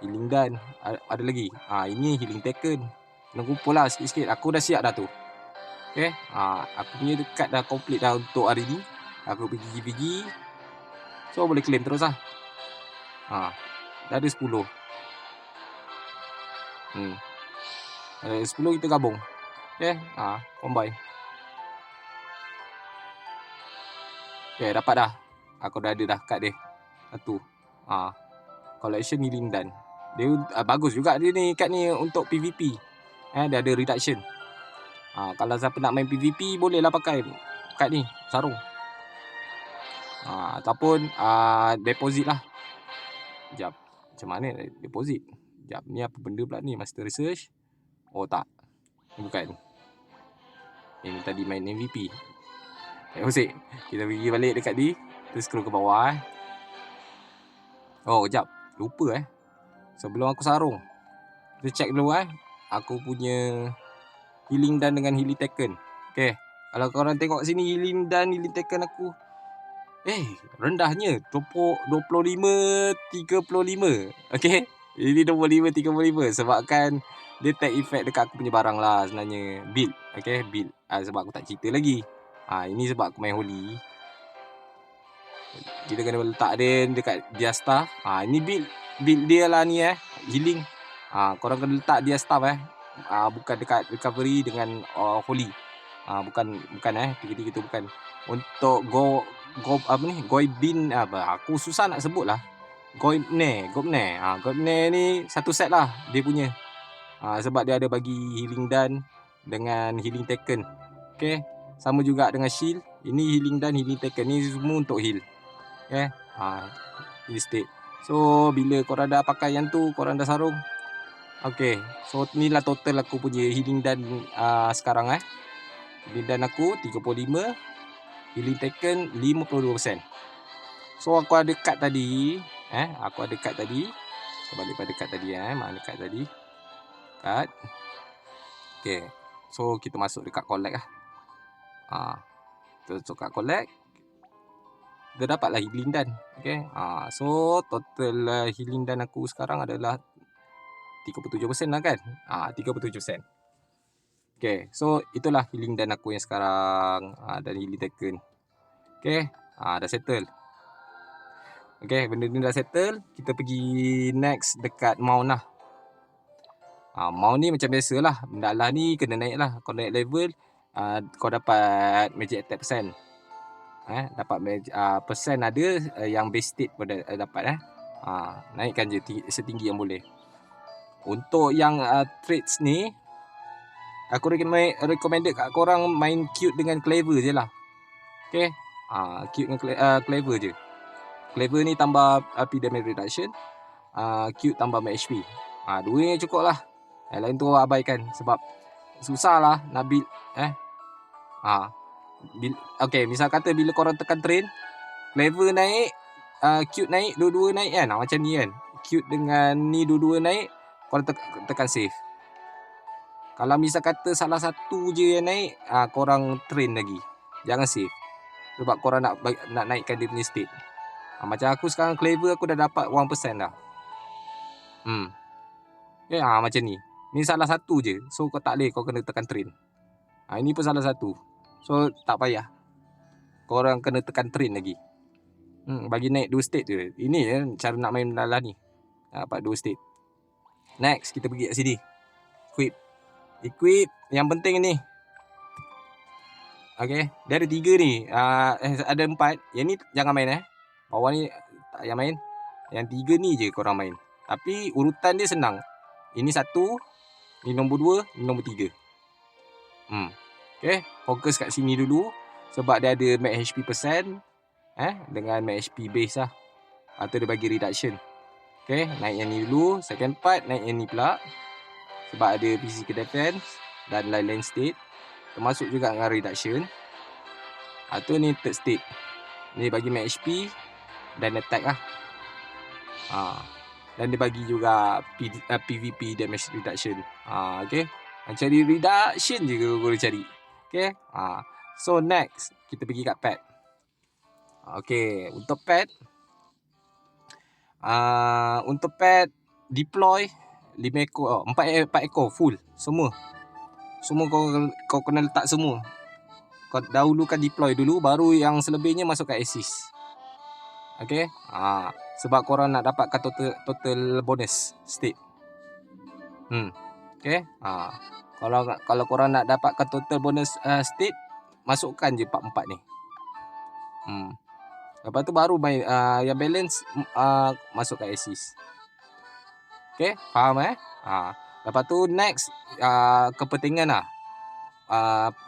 Healing dan ada lagi. Ini Healing Taken. Kena kumpul lah sikit-sikit. Aku dah siap dah tu. Aku punya dekat dah complete dah untuk hari ni. Aku pergi GVG. So boleh claim terus lah. Dah ada 10. Ada 10 kita gabung. Combine. Dapat dah. Aku dah ada dah kad dia. Satu. Collection Healing dan. Dia bagus juga dia ni kad ni untuk PVP. Dia ada reduction. Kalau siapa nak main PVP bolehlah pakai kad ni, sarung. Ataupun deposit lah. Sekejap. Macam mana deposit? Sekejap. Ni apa benda pula ni? Master Research. Tak. Ni bukan. Ini tadi main MVP. Usik. Kita pergi balik dekat ni. Kita scroll ke bawah. Sekejap. Lupa sebelum aku sarung. Kita check dulu aku punya Healing dan dengan Healing Taken. Kalau korang tengok sini Healing dan Healing Taken aku. Rendahnya 25 35. Ini 25 35 sebabkan dia take effect dekat aku punya barang lah sebenarnya. Build. Build. Sebab aku tak cerita lagi. Ini sebab aku main Holy. Kita kena letak dia dekat dia staff. Ini build dia lah ni healing. Korang kena letak dia staff bukan dekat recovery dengan Holy. Bukan tiga-tiga tu bukan. Untuk Goibin aku susah nak sebut lah. Goibne ni satu set lah dia punya. Sebab dia ada bagi healing dan dengan healing taken. Sama juga dengan shield. Ini healing dan healing taken. Ni semua untuk heal. Heal state. So bila korang dah pakai yang tu, korang dah sarung. So inilah total aku punya healing dan sekarang Healing dan aku 35. Healing taken 52%. So aku ada kad tadi. Aku ada kad tadi. Kita balik pada kad tadi mana kad tadi? Kad. So kita masuk dekat collect lah. Kita masuk kat collect. Kita dapatlah healing dan. So total healing dan aku sekarang adalah 37% lah kan. 37%. So itulah healing dan aku yang sekarang. Dan healing taken. Dah settle. Benda ni dah settle. Kita pergi next dekat mount lah. Mount ni macam biasa lah. Benda Allah ni kena naik lah. Kau naik level, kau dapat magic attack percent. Dapat percent ada, yang base state pun dapat naikkan je setinggi yang boleh. Untuk yang traits ni, aku recommended kat korang main cute dengan clever je lah. Cute dengan clever je. Clever ni tambah AP damage reduction, cute tambah max HP. Dua ni cukup lah. Yang lain tu abaikan sebab susah lah nak build. Misal kata bila korang tekan train, clever naik, cute naik, dua-dua naik kan. Macam ni kan. Cute dengan ni dua-dua naik, korang tekan save. Kalau misal kata salah satu je yang naik, korang train lagi. Jangan save. Sebab korang nak naikkan dia punya state. Macam aku sekarang Clever aku dah dapat 1% dah. Okay, macam ni. Ni salah satu je. So kau tak boleh, kau kena tekan train. Ini pun salah satu. So tak payah. Korang kena tekan train lagi. Bagi naik 2 state je. Ini je cara nak main dalam ni. Dapat 2 state. Next, kita pergi kat sini. Equip. Yang penting ni. Okay. Dia ada 3 ni. Ada 4. Yang ni jangan main Bawah ni tak payah main. Yang 3 ni je korang main. Tapi urutan dia senang. Ini 1. Ini nombor 2. Ini nombor 3. Okay. Fokus kat sini dulu. Sebab dia ada max HP percent. Dengan max HP base lah. Atau dia bagi reduction. Okay. Naik yang ni dulu. Second part naik yang ni pula. Sebab ada physical defense. Dan lain-lain state. Termasuk juga dengan reduction. Atau ni third state. Ni bagi max HP. Dan attack lah. Dan dia bagi juga PVP damage reduction. Okay. Cari reduction je guru cari. Okay. So next. Kita pergi kat pet. Okay. Untuk pet. Untuk pet. Deploy 5 ekor. 4 ekor full. Semua kau kena letak semua. Kau dahulukan deploy dulu. Baru yang selebihnya masuk kat assist. Okay. Sebab korang nak dapatkan total bonus state. Okay. Kalau korang nak dapatkan total bonus state, masukkan je 4 ni. Lepas tu baru main yang balance masuk kat assist. Okay. Faham Lepas tu next kepentingan lah.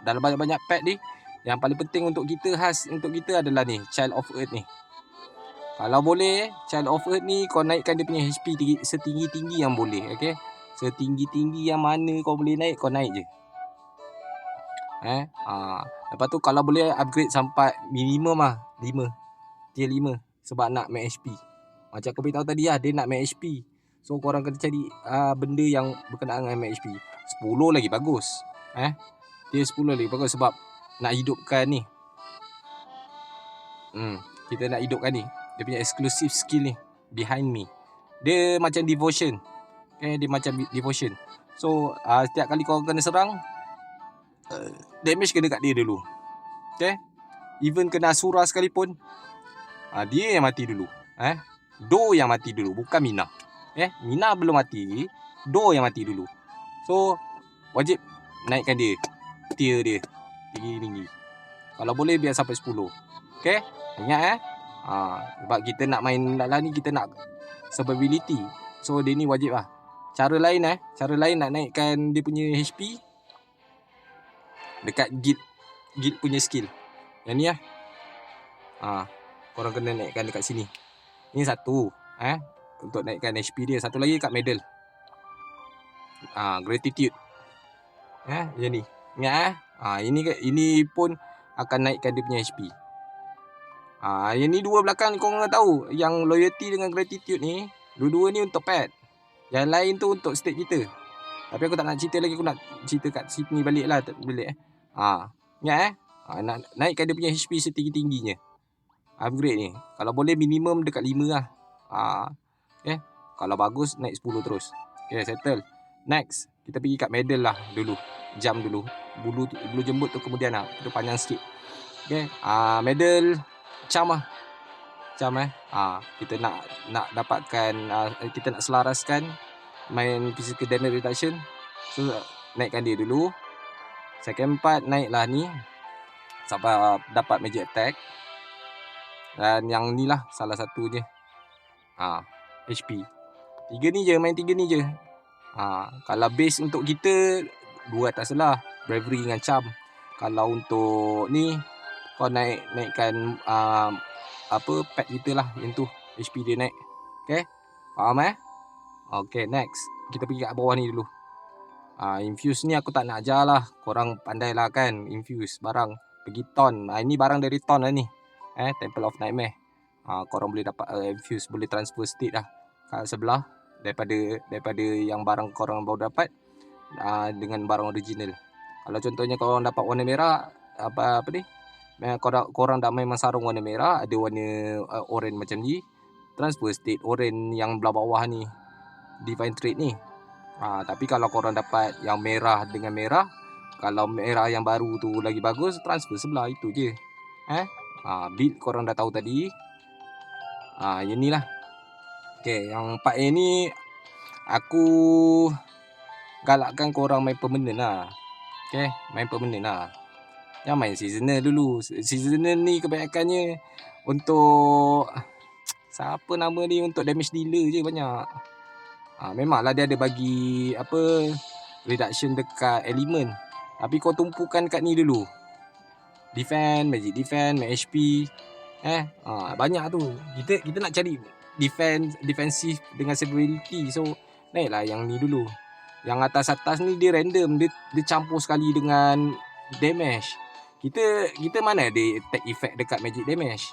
Dalam banyak-banyak pet ni, yang paling penting untuk kita, khas untuk kita adalah ni, Child of Earth ni. Kalau boleh, Child of Earth ni kau naikkan dia punya HP setinggi-tinggi yang boleh. Okay. Setinggi-tinggi yang mana kau boleh naik, kau naik je. Lepas tu kalau boleh upgrade sampai minimum 5. Tier 5. Sebab nak max HP. Macam aku beritahu tadi dia nak max HP. So korang kena cari benda yang berkenaan dengan max HP. 10 lagi bagus. Tier 10 lagi bagus sebab nak hidupkan ni. Kita nak hidupkan ni. Dia punya exclusive skill ni. Behind me. Dia macam devotion. Dia macam devotion. So setiap kali korang kena serang, damage kena kat dia dulu. Okay. Even kena Asura sekalipun, dia yang mati dulu. Do yang mati dulu. Bukan Mina. Mina belum mati. Do yang mati dulu. So wajib naikkan dia, tier dia tinggi-tinggi. Kalau boleh biar sampai 10. Okay. Ingat sebab kita nak main dalam ni, kita nak survivability. So dia ni wajib lah. Cara lain nak naikkan dia punya HP dekat guild punya skill. Yang ni korang kena naikkan dekat sini. Ini satu untuk naikkan HP dia. Satu lagi kat medal. Gratitude. Yang ni. Ingat ini pun akan naikkan dia punya HP. Yang ni dua belakang korang kena tahu. Yang loyalty dengan gratitude ni, dua-dua ni untuk pet. Yang lain tu untuk state kita. Tapi aku tak nak cerita lagi. Aku nak cerita kat sini balik lah. Ingat nak naikkan dia punya HP setinggi-tingginya. Upgrade ni. Kalau boleh minimum dekat 5 lah. Okay. Kalau bagus naik 10 terus. Okay, settle. Next. Kita pergi kat medal lah dulu. Jam dulu. Bulu jembut tu kemudian lah. Itu panjang sikit. Okay. Medal. Charm lah. Charm kita nak dapatkan, kita nak selaraskan main physical damage reduction. So naikkan dia dulu. Second part naiklah ni sampai dapat magic attack. Dan yang ni lah salah satunya. HP. 3 ni je, main 3 ni je. Kalau base untuk kita 2 atas lah, bravery dengan charm. Kalau untuk ni kau naikkan pet kita lah, yang tu HP dia naik. Okay. Faham Okay, next. Kita pergi kat bawah ni dulu. Infuse ni aku tak nak ajar lah. Korang pandai lah kan infuse barang. Pergi ton. Ini barang dari ton lah ni. Temple of Nightmare. Korang boleh dapat infuse, boleh transfer state lah kat sebelah daripada yang barang korang baru dapat. dengan barang original. Kalau contohnya korang dapat warna merah, apa ni, korang dah main sarung warna merah, ada warna orange macam ni, transfer state orange yang belah bawah ni, define trait ni. Tapi kalau korang dapat yang merah dengan merah, kalau merah yang baru tu lagi bagus, transfer sebelah, itu je. Build korang dah tahu tadi. Yang ni lah. Okay, yang part A ni aku galakkan korang main permanent lah. Okay, main permanent lah. Jangan main seasonal dulu. Seasonal ni kebanyakannya untuk siapa nama ni, untuk damage dealer je banyak. Memanglah dia ada bagi apa, reduction dekat element, tapi kau tumpukan kat ni dulu. Defend, magic defend, max HP. Banyak tu. Kita nak cari defensif dengan severity. So naiklah yang ni dulu. Yang atas-atas ni dia random, dia campur sekali dengan damage. Kita mana ada attack effect dekat magic damage.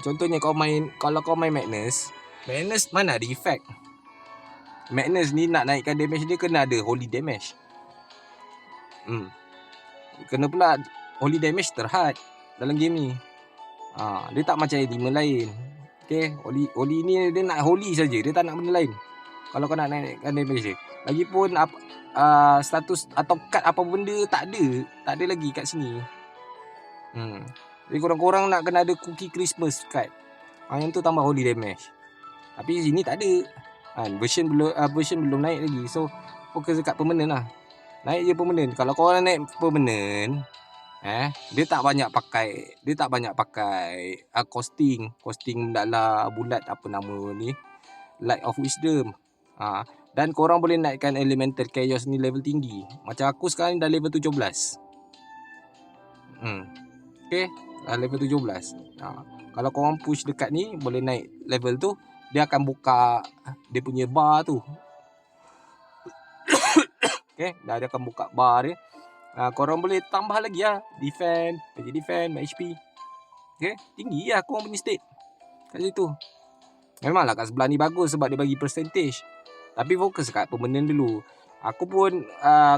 Contohnya kalau kau main Magnus mana ada effect. Magnus ni nak naikkan damage dia kena ada holy damage. Kena pula holy damage terhad dalam game ni. Dia tak macam elemen lain. Okay, holy ni dia nak holy saja, dia tak nak benda lain. Kalau kau nak naikkan damage dia. Lagipun status atau card apa benda tak ada lagi kat sini. Jadi korang-korang nak kena ada cookie Christmas card. Yang tu tambah holy damage. Tapi sini tak ada. Version belum naik lagi. So fokus dekat permanent lah. Naik je permanent. Kalau korang naik permanent, dia tak banyak pakai costing dalam bulat, apa nama ni, Light of Wisdom. Dan korang boleh naikkan elemental chaos ni level tinggi. Macam aku sekarang dah level 17. Okay, level 17. Kalau korang push dekat ni, boleh naik level tu, dia akan buka dia punya bar tu. Okay, dia akan buka bar dia. Korang boleh tambah lagi lah. Defend, max HP. Okay, tinggi lah korang punya state kat situ. Memanglah kat sebelah ni bagus sebab dia bagi percentage. Tapi fokus kat permanent dulu. Aku pun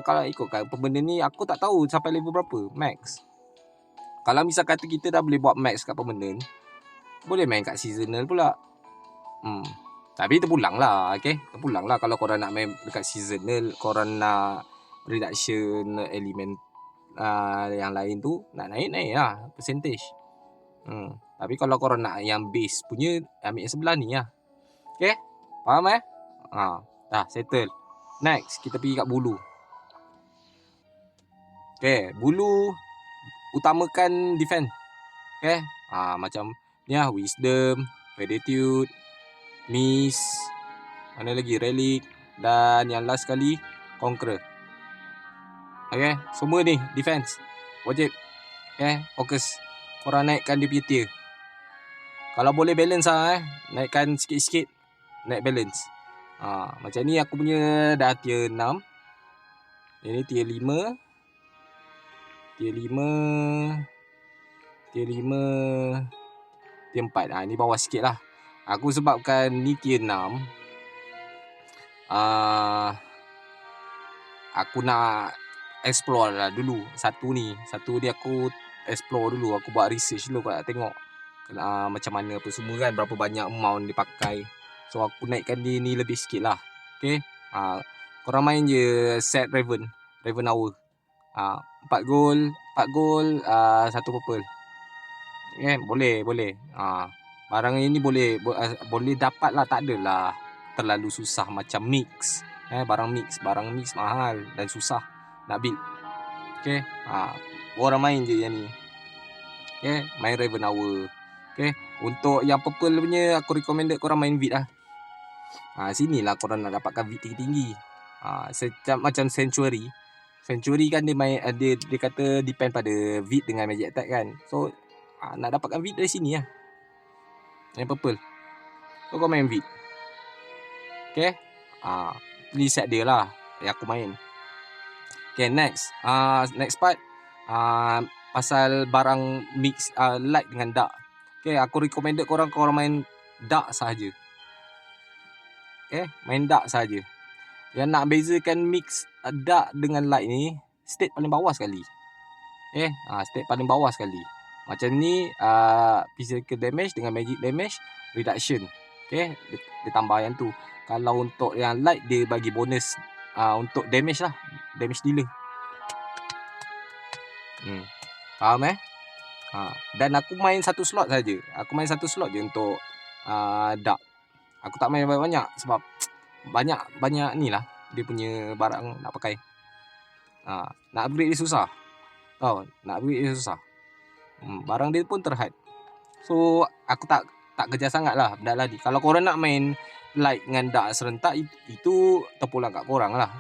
kalau ikut kat permanent ni, aku tak tahu sampai level berapa max. Kalau misal kata kita dah boleh buat max kat permanent, boleh main kat seasonal pula. Tapi terpulang lah. Okay, terpulang lah kalau korang nak main dekat seasonal, korang nak reduction element yang lain tu, nak naik lah percentage. Tapi kalau korang nak yang base punya, ambil yang sebelah ni lah. Okay, faham dah settle. Next kita pergi kat bulu. Okay, bulu utamakan defense. Okay, macam ni lah, wisdom, gratitude, miss, mana lagi, relic, dan yang last sekali conqueror. Okay, semua ni defense wajib. Okay, fokus korang naikkan dia punya tier. Kalau boleh balance naikkan sikit-sikit, naik balance. Macam ni aku punya dah tier 6. Ini tier 5. Tier 4. Ni bawah sikit lah. Aku sebabkan ni tier 6, aku nak explore lah dulu. Satu ni aku explore dulu. Aku buat research dulu, aku nak tengok macam mana apa semua kan, berapa banyak amount dipakai. So aku naikkan dia ni lebih sikit lah. Okay, korang main je set Raven Hour. 4 gold, 1 purple. Okay, boleh. Barang ini boleh dapat lah, tak adalah terlalu susah macam mix. Barang mix mahal dan susah nak build. Okay, orang main je yang ni. Okay, main Raven Hour. Okay, untuk yang purple punya, aku recommended korang main Vid lah. Sinilah korang nak dapatkan Vid tinggi-tinggi. Macam Sanctuary kan dia kata depend pada Vid dengan magic attack kan. So nak dapatkan Vid dari sini lah, yang purple. So kau main Vid. Okay, ni set dia lah yang aku main. Okay, next part pasal barang mix light dengan dark. Okay, aku recommended korang main dark sahaja. Okay, main dark sahaja. Yang nak bezakan mix dark dengan light ni, state paling bawah sekali. State paling bawah sekali. Macam ni physical damage dengan magic damage reduction. Dia tambah yang tu. Kalau untuk yang light, dia bagi bonus untuk damage lah, damage dealer. Faham dan aku main satu slot saja. Aku main satu slot je untuk dark. Aku tak main banyak-banyak sebab banyak ni lah dia punya barang nak pakai. Nak upgrade dia susah. Nak upgrade dia susah. Barang dia pun terhad. So aku tak kejar sangat lah benda lah. Kalau korang nak main light dengan dark serentak, itu terpulang kat korang lah.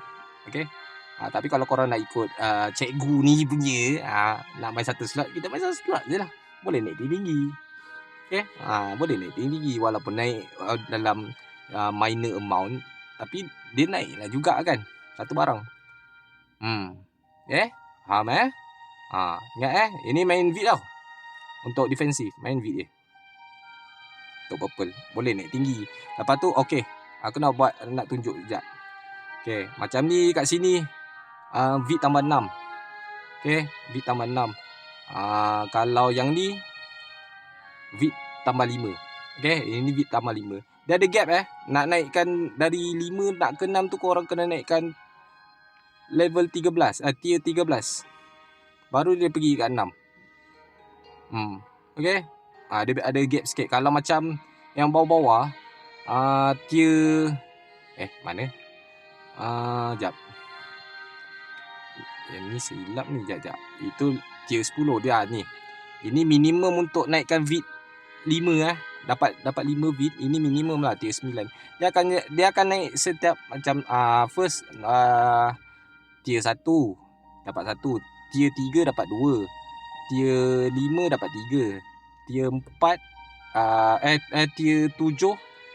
Okay. Tapi kalau korang nak ikut cikgu ni punya, nak main satu slot, kita main satu slot je lah. Boleh naik tinggi. Okay. Boleh naik tinggi walaupun naik dalam minor amount, tapi dia naik lah juga kan satu barang. Faham ingat ini main vid tau. Untuk defensif main vid je. Untuk purple boleh naik tinggi. Lepas tu aku nak tunjuk sekejap. Macam ni kat sini vid tambah 6. Vid tambah 6. Kalau yang ni vid tambah 5. Ini vid tambah 5. Dia ada gap nak naikkan dari 5 nak ke 6 tu korang kena naikkan level 13, tier 13. Baru dia pergi kat 6. Dia ada gap sikit. Kalau macam yang bawah-bawah tier mana? Jap. Yang ni silap ni, jap. Itu tier 10 dia ni. Ini minimum untuk naikkan vid 5 dapat 5 vid. Ini minimum lah tier 9. Dia akan naik setiap macam first tier 1 dapat 1, tier 3 dapat 2, tier 5 dapat 3, tier 4 tier 7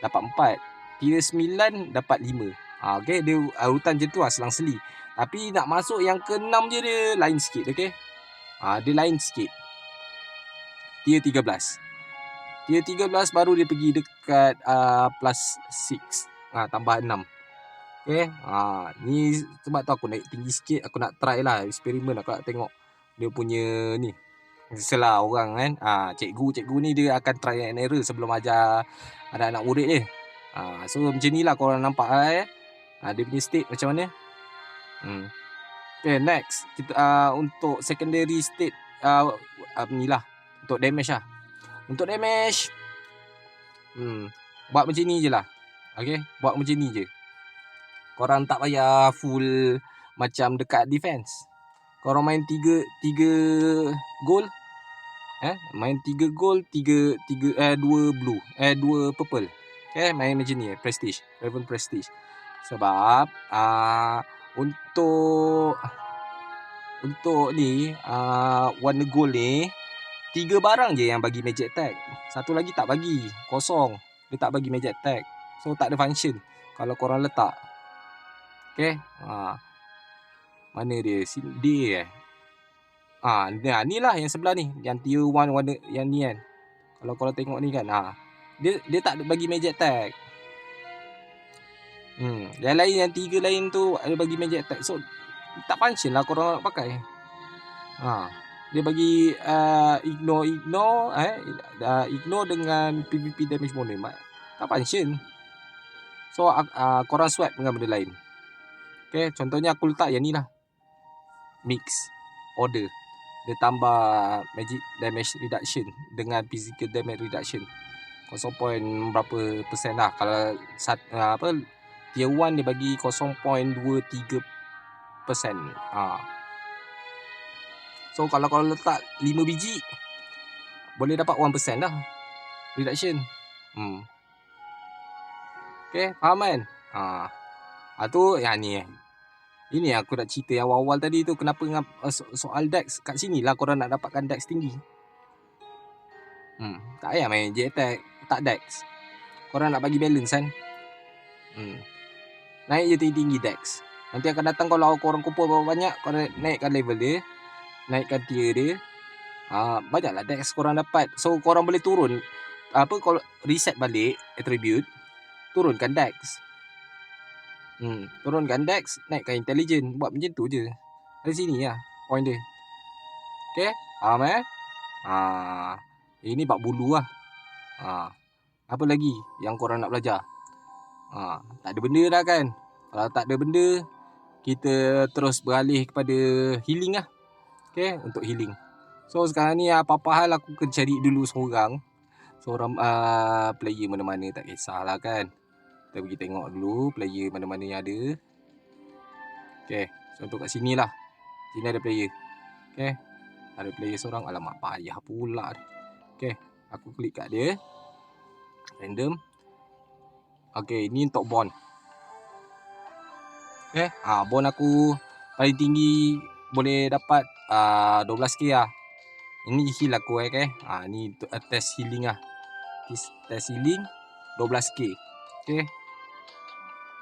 dapat 4, tier 9 dapat 5. Dia urutan je tu selang-seli. Tapi nak masuk yang ke-6 je dia lain sikit. Dia lain sikit. Tier 13. Tier 13 baru dia pergi dekat plus 6. Tambah 6. Ni sebab tu aku naik tinggi sikit. Aku nak try lah, eksperimen. Aku nak tengok dia punya ni. Biasalah orang kan, cikgu ni dia akan try and error sebelum ajar anak-anak murid dia. So macam ni lah korang nampak dia punya state macam mana. Next kita untuk secondary state ni lah, untuk damage lah. Untuk damage buat macam ni je lah. Buat macam ni je. Korang tak payah full macam dekat defense. Korang main 3 gold. Main 3 gold, 2 blue, 2 purple. Main macam ni prestige, Raven prestige. Sebab untuk ni warna gold ni 3 barang je yang bagi magic attack. Satu lagi tak bagi, kosong. Dia tak bagi magic attack. So tak ada function kalau korang letak. Mana dia? Dia ni lah yang sebelah ni, yang tier 1 warna yang ni kan. Kalau korang tengok ni kan, dia tak bagi magic attack. Yang lain, yang 3 lain tu ada bagi magic attack. So tak function lah korang nak pakai. Dia bagi ignore dengan PvP damage bonus. Tak function. So korang swap dengan benda lain. Contohnya aku letak yang ni lah, mix order. Dia tambah magic damage reduction dengan physical damage reduction 0. berapa persen lah. Kalau tier 1 dia bagi 0.23%. So kalau letak 5 biji, boleh dapat 1% lah reduction. Faham kan? Tu yang ni. Ini aku nak cerita yang awal-awal tadi tu. Kenapa soal dex. Kat sini lah korang nak dapatkan dex tinggi. Tak payah main jet attack, tak dex. Korang nak bagi balance kan. Naik je tinggi-tinggi dex. Nanti akan datang kalau korang kumpul banyak, korang naikkan level dia, naikkan tier dia, banyaklah dex korang dapat. So korang boleh turun kalau reset balik attribute, turunkan dex. Turunkan Dex, naikkan Intelligence. Buat macam tu je. Dari sini lah point dia. Okay, faham ini bab bulu lah. Apa lagi yang korang nak belajar? Tak ada benda dah kan. Kalau tak ada benda, kita terus beralih kepada healing lah. Okay, untuk healing. So sekarang ni apa-apa hal aku kena cari dulu seorang player mana-mana, tak kisahlah kan. Kita pergi tengok dulu player mana-mana yang ada. Okay, contoh kat sini lah. Sini ada player. Okay, ada player seorang. Alamak, payah pula. Okay, aku klik kat dia. Random. Okay, ni untuk bond. Okay, bond aku paling tinggi boleh dapat 12k lah. Ini heal aku okay. Ni untuk test healing lah. Test healing 12k. Okay,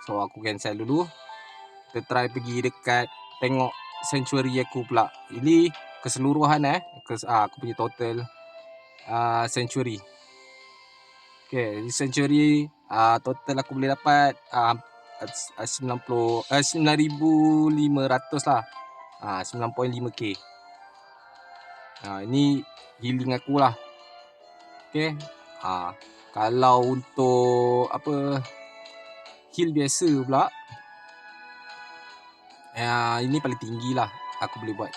so aku cancel dulu. Kita try pergi dekat tengok sanctuary aku pula. Ini keseluruhan aku punya total sanctuary. Okay, di sanctuary total aku boleh dapat 9,500 lah. 9.5k. Ini healing aku lah. Okay. Kalau untuk heal biasa pula, ini paling tinggi lah aku boleh buat.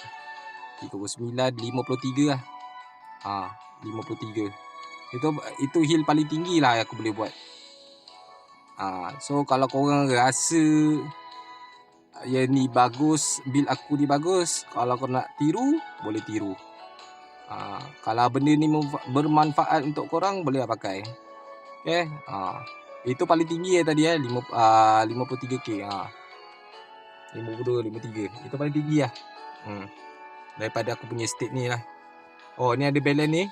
39, 53 lah. 53. Itu heal paling tinggi lah aku boleh buat. So kalau korang rasa yang ni bagus, build aku ni bagus, kalau kau nak tiru, boleh tiru. Kalau benda ni bermanfaat untuk korang, boleh pakai. Okay. Itu paling tinggi tadi 53k. 52, 53. Itu paling tinggi lah. Daripada aku punya state ni lah. Oh, ni ada balance ni.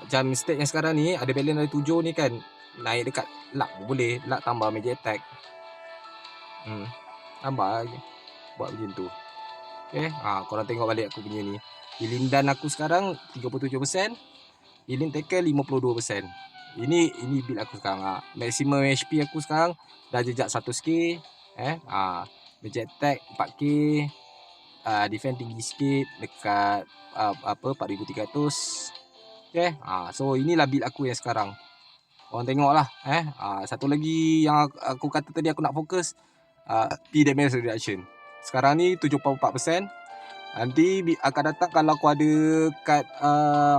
Macam state yang sekarang ni, ada balance dari 7 ni kan. Naik dekat luck pun boleh. Luck tambah magic attack. Tambah lagi. Buat macam tu. Okay. Korang tengok balik aku punya ni. Healing dan aku sekarang 37%. Healing tackle 52%. Ini build aku sekarang. Maximum HP aku sekarang dah jejak 100k. Magic attack 4k. Defense tinggi sikit dekat 4,300. Okay. So inilah build aku yang sekarang. Korang tengok lah. Satu lagi yang aku kata tadi aku nak fokus, P damage reduction. Sekarang ni 74%. Nanti akan datang kalau aku ada kat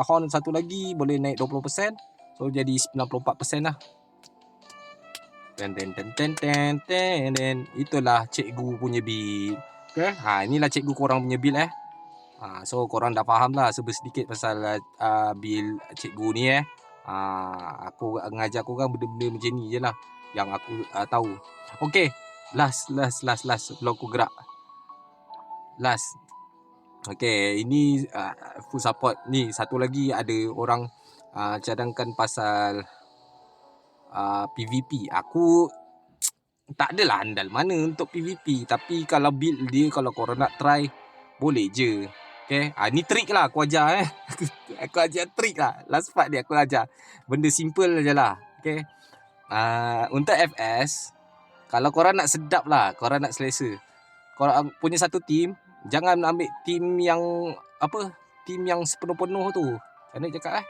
horn satu lagi, boleh naik 20%. So jadi 94% lah. Itulah cikgu punya build. Okay. Inilah cikgu korang punya build So korang dah faham lah sedikit pasal build cikgu ni Aku ngajar korang benda-benda macam ni je lah yang aku tahu. Okay, last sebelum aku gerak. Last. Okay, ini full support. Ni satu lagi ada orang cadangkan pasal PVP. Aku tak adalah andal mana untuk PVP, tapi kalau build dia, kalau korang nak try, boleh je. Okay, ni trik lah aku ajar aku ajar trik lah. Last part dia aku ajar benda simple je lah. Okay, untuk FS, kalau korang nak sedap lah, korang nak selesa, korang punya satu team, jangan ambil team yang team yang sepenuh-penuh tu. Macam mana cakap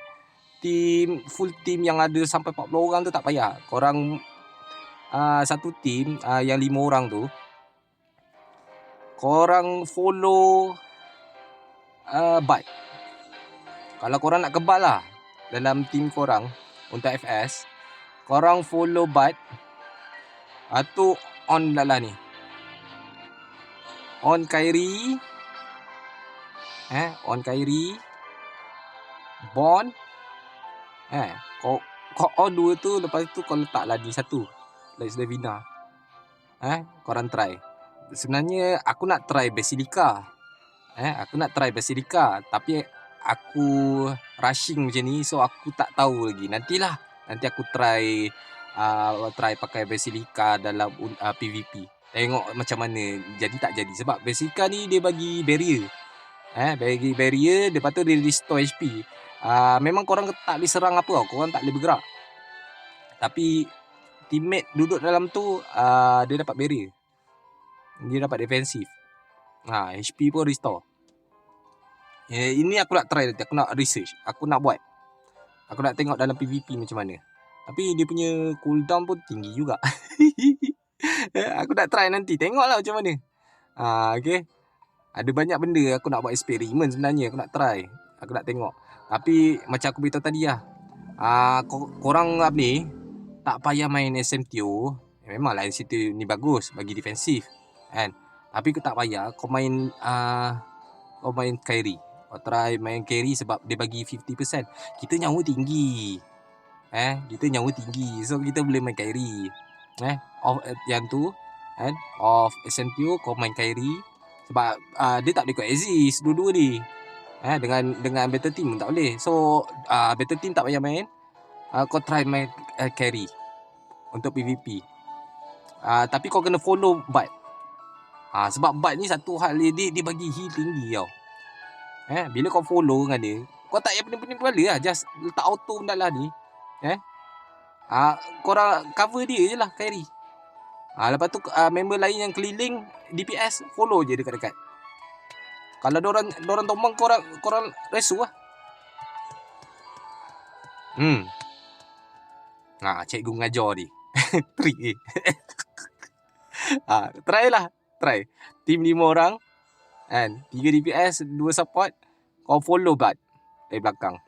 team, full team yang ada sampai 40 orang tu tak payah. Korang satu team yang 5 orang tu, korang follow bot. Kalau korang nak kebal lah dalam team korang untuk FS, korang follow bot. Tu on lah ni. On Kyrie. On Kyrie. Bond. Kau on 2 tu, lepas tu kau letak lagi satu. Lex Levina. Korang try. Sebenarnya aku nak try Basilica. Tapi aku rushing macam ni, so aku tak tahu lagi. Nanti aku try pakai Basilica dalam PVP. Tengok macam mana jadi tak jadi. Sebab Basilica ni dia bagi barrier. Bagi barrier, lepas tu dia restore HP. Memang korang tak boleh serang apa, korang tak boleh bergerak. Tapi teammate duduk dalam tu, dia dapat barrier. Dia dapat defensif. HP pun restore. Ini aku nak try nanti. Aku nak research. Aku nak buat. Aku nak tengok dalam PvP macam mana. Tapi dia punya cooldown pun tinggi juga. Aku nak try nanti. Tengoklah macam mana. Okay. Ada banyak benda aku nak buat eksperimen sebenarnya. Aku nak try. Aku nak tengok. Tapi macam aku beritahu tadi lah. Korang ni tak payah main SMTO. Memanglah SMTO ni bagus bagi defensif kan. Tapi kau tak payah kau main carry. Kau try main carry sebab dia bagi 50%. Kita nyawa tinggi. Kita nyawa tinggi. So kita boleh main carry. Off yang tu kan. Off SMTO kau main carry. Sebab dia tak boleh coexist dua-dua ni. Dengan battle team tak boleh. So battle team tak payah main. Kau try main carry untuk PvP. Tapi kau kena follow Bud. Sebab Bud ni satu hal dia bagi heal tinggi tau. Bila kau follow dengan dia, kau tak payah pening-pening kepala lah. Just letak auto benda lah ni. Korang cover dia je lah carry. Lepas tu member lain yang keliling DPS follow je dekat-dekat. Kalau dorang tombang korang resu lah. Cikgu mengajar ni. Trik ni. Try lah. Try. Team 5 orang kan, 3 DPS, 2 support. Kau follow Bud dari belakang.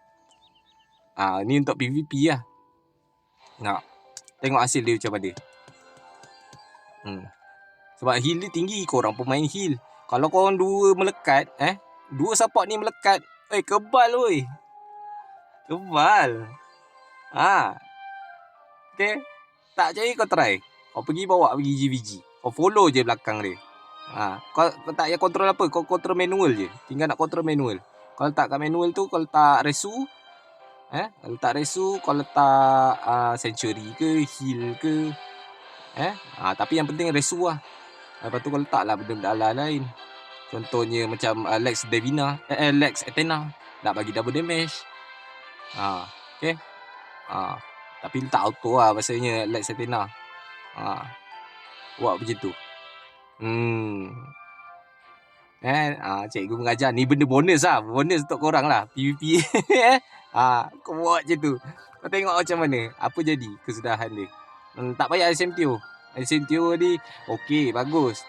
Ni untuk PvP lah. Tengok hasil dia macam mana. Sebab heal dia tinggi. Korang pemain heal. Kalau korang 2 melekat, 2 support ni melekat, kebal weh. Kebal. Okay. Tak percaya kau try. Kau pergi bawa pergi GVG. Kau follow je belakang dia. Kau tak payah control apa. Kau control manual je. Tinggal nak control manual. Kau letak kat manual tu, kau letak resu. Kau letak resu, kau letak century ke, heal ke. Tapi yang penting resu lah. Lepas tu kau letak lah benda-benda lain. Contohnya macam Lex Devina, Lex Athena. Nak bagi double damage. Okay. Tapi letak auto lah bahasanya Lex Athena. Buat macam tu. Cikgu mengajar. Ni benda bonus lah. Bonus untuk korang lah. PvP. Kau buat macam tu. Kau tengok macam mana. Apa jadi kesudahan dia. Tak payah SMTO. SMTO ni okey, bagus.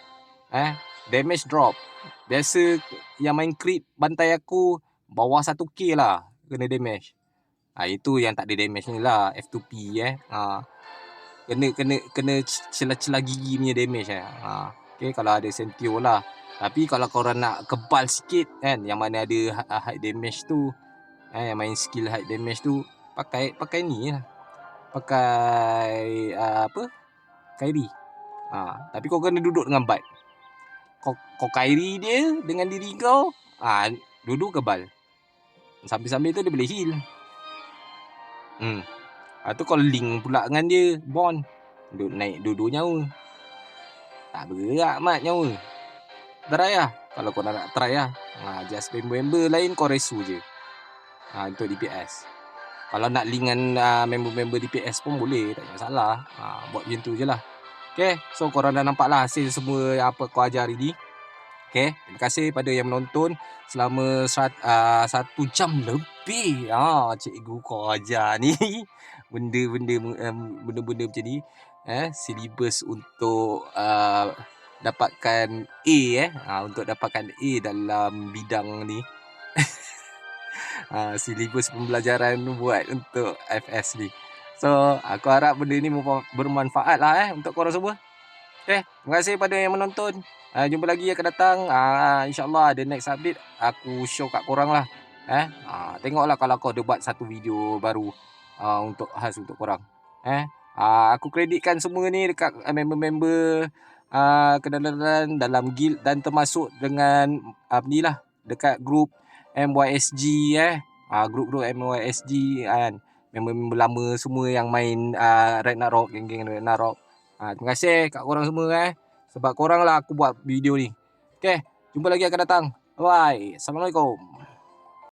Damage drop. Biasa yang main crit bantai aku bawah 1k lah kena damage. Itu yang tak ada damage ni lah. F2P Kena celah-celah gigi punya damage Okay, kalau ada SMTO lah. Tapi kalau korang nak kebal sikit kan, yang mana ada high damage tu, yang main skill high damage tu, pakai ni lah. Pakai Kairi. Tapi kau kena duduk dengan Bud. Kau Kairi dia dengan diri kau, duduk kebal. Sambil-sambil tu dia boleh heal. Tu kau link pula dengan dia, bond. Naik duduk nyawa. Tak berat mat nyawa. Try lah. Kalau kau nak try lah. Just member lain kau resu je. Untuk DPS. Kalau nak link dengan member-member DPS pun boleh. Tak ada masalah. Buat macam tu je lah. Okay. So korang dah nampak lah hasil semua apa kau ajar hari ni. Okay. Terima kasih pada yang menonton. Selama 1 jam lebih. Cikgu kau ajar ni. Benda-benda macam ni. Silibus untuk dapatkan A untuk dapatkan A dalam bidang ni. Silibus pembelajaran buat untuk FS ni. So aku harap benda ni bermanfaat lah untuk korang semua. Okay, terima kasih pada yang menonton. Jumpa lagi akan datang. InsyaAllah ada next update aku show kat korang lah. Tengoklah kalau aku ada buat satu video baru untuk khas untuk korang. Aku kreditkan semua ni dekat member-member kenalan dalam guild dan termasuk dengan ni lah dekat grup MYSG grup-grup MYSG kan, member-member lama semua yang main Ragnarok, geng-geng Ragnarok. Terima kasih kat korang semua sebab korang lah aku buat video ni. Okay, jumpa lagi akan datang. Bye. Assalamualaikum.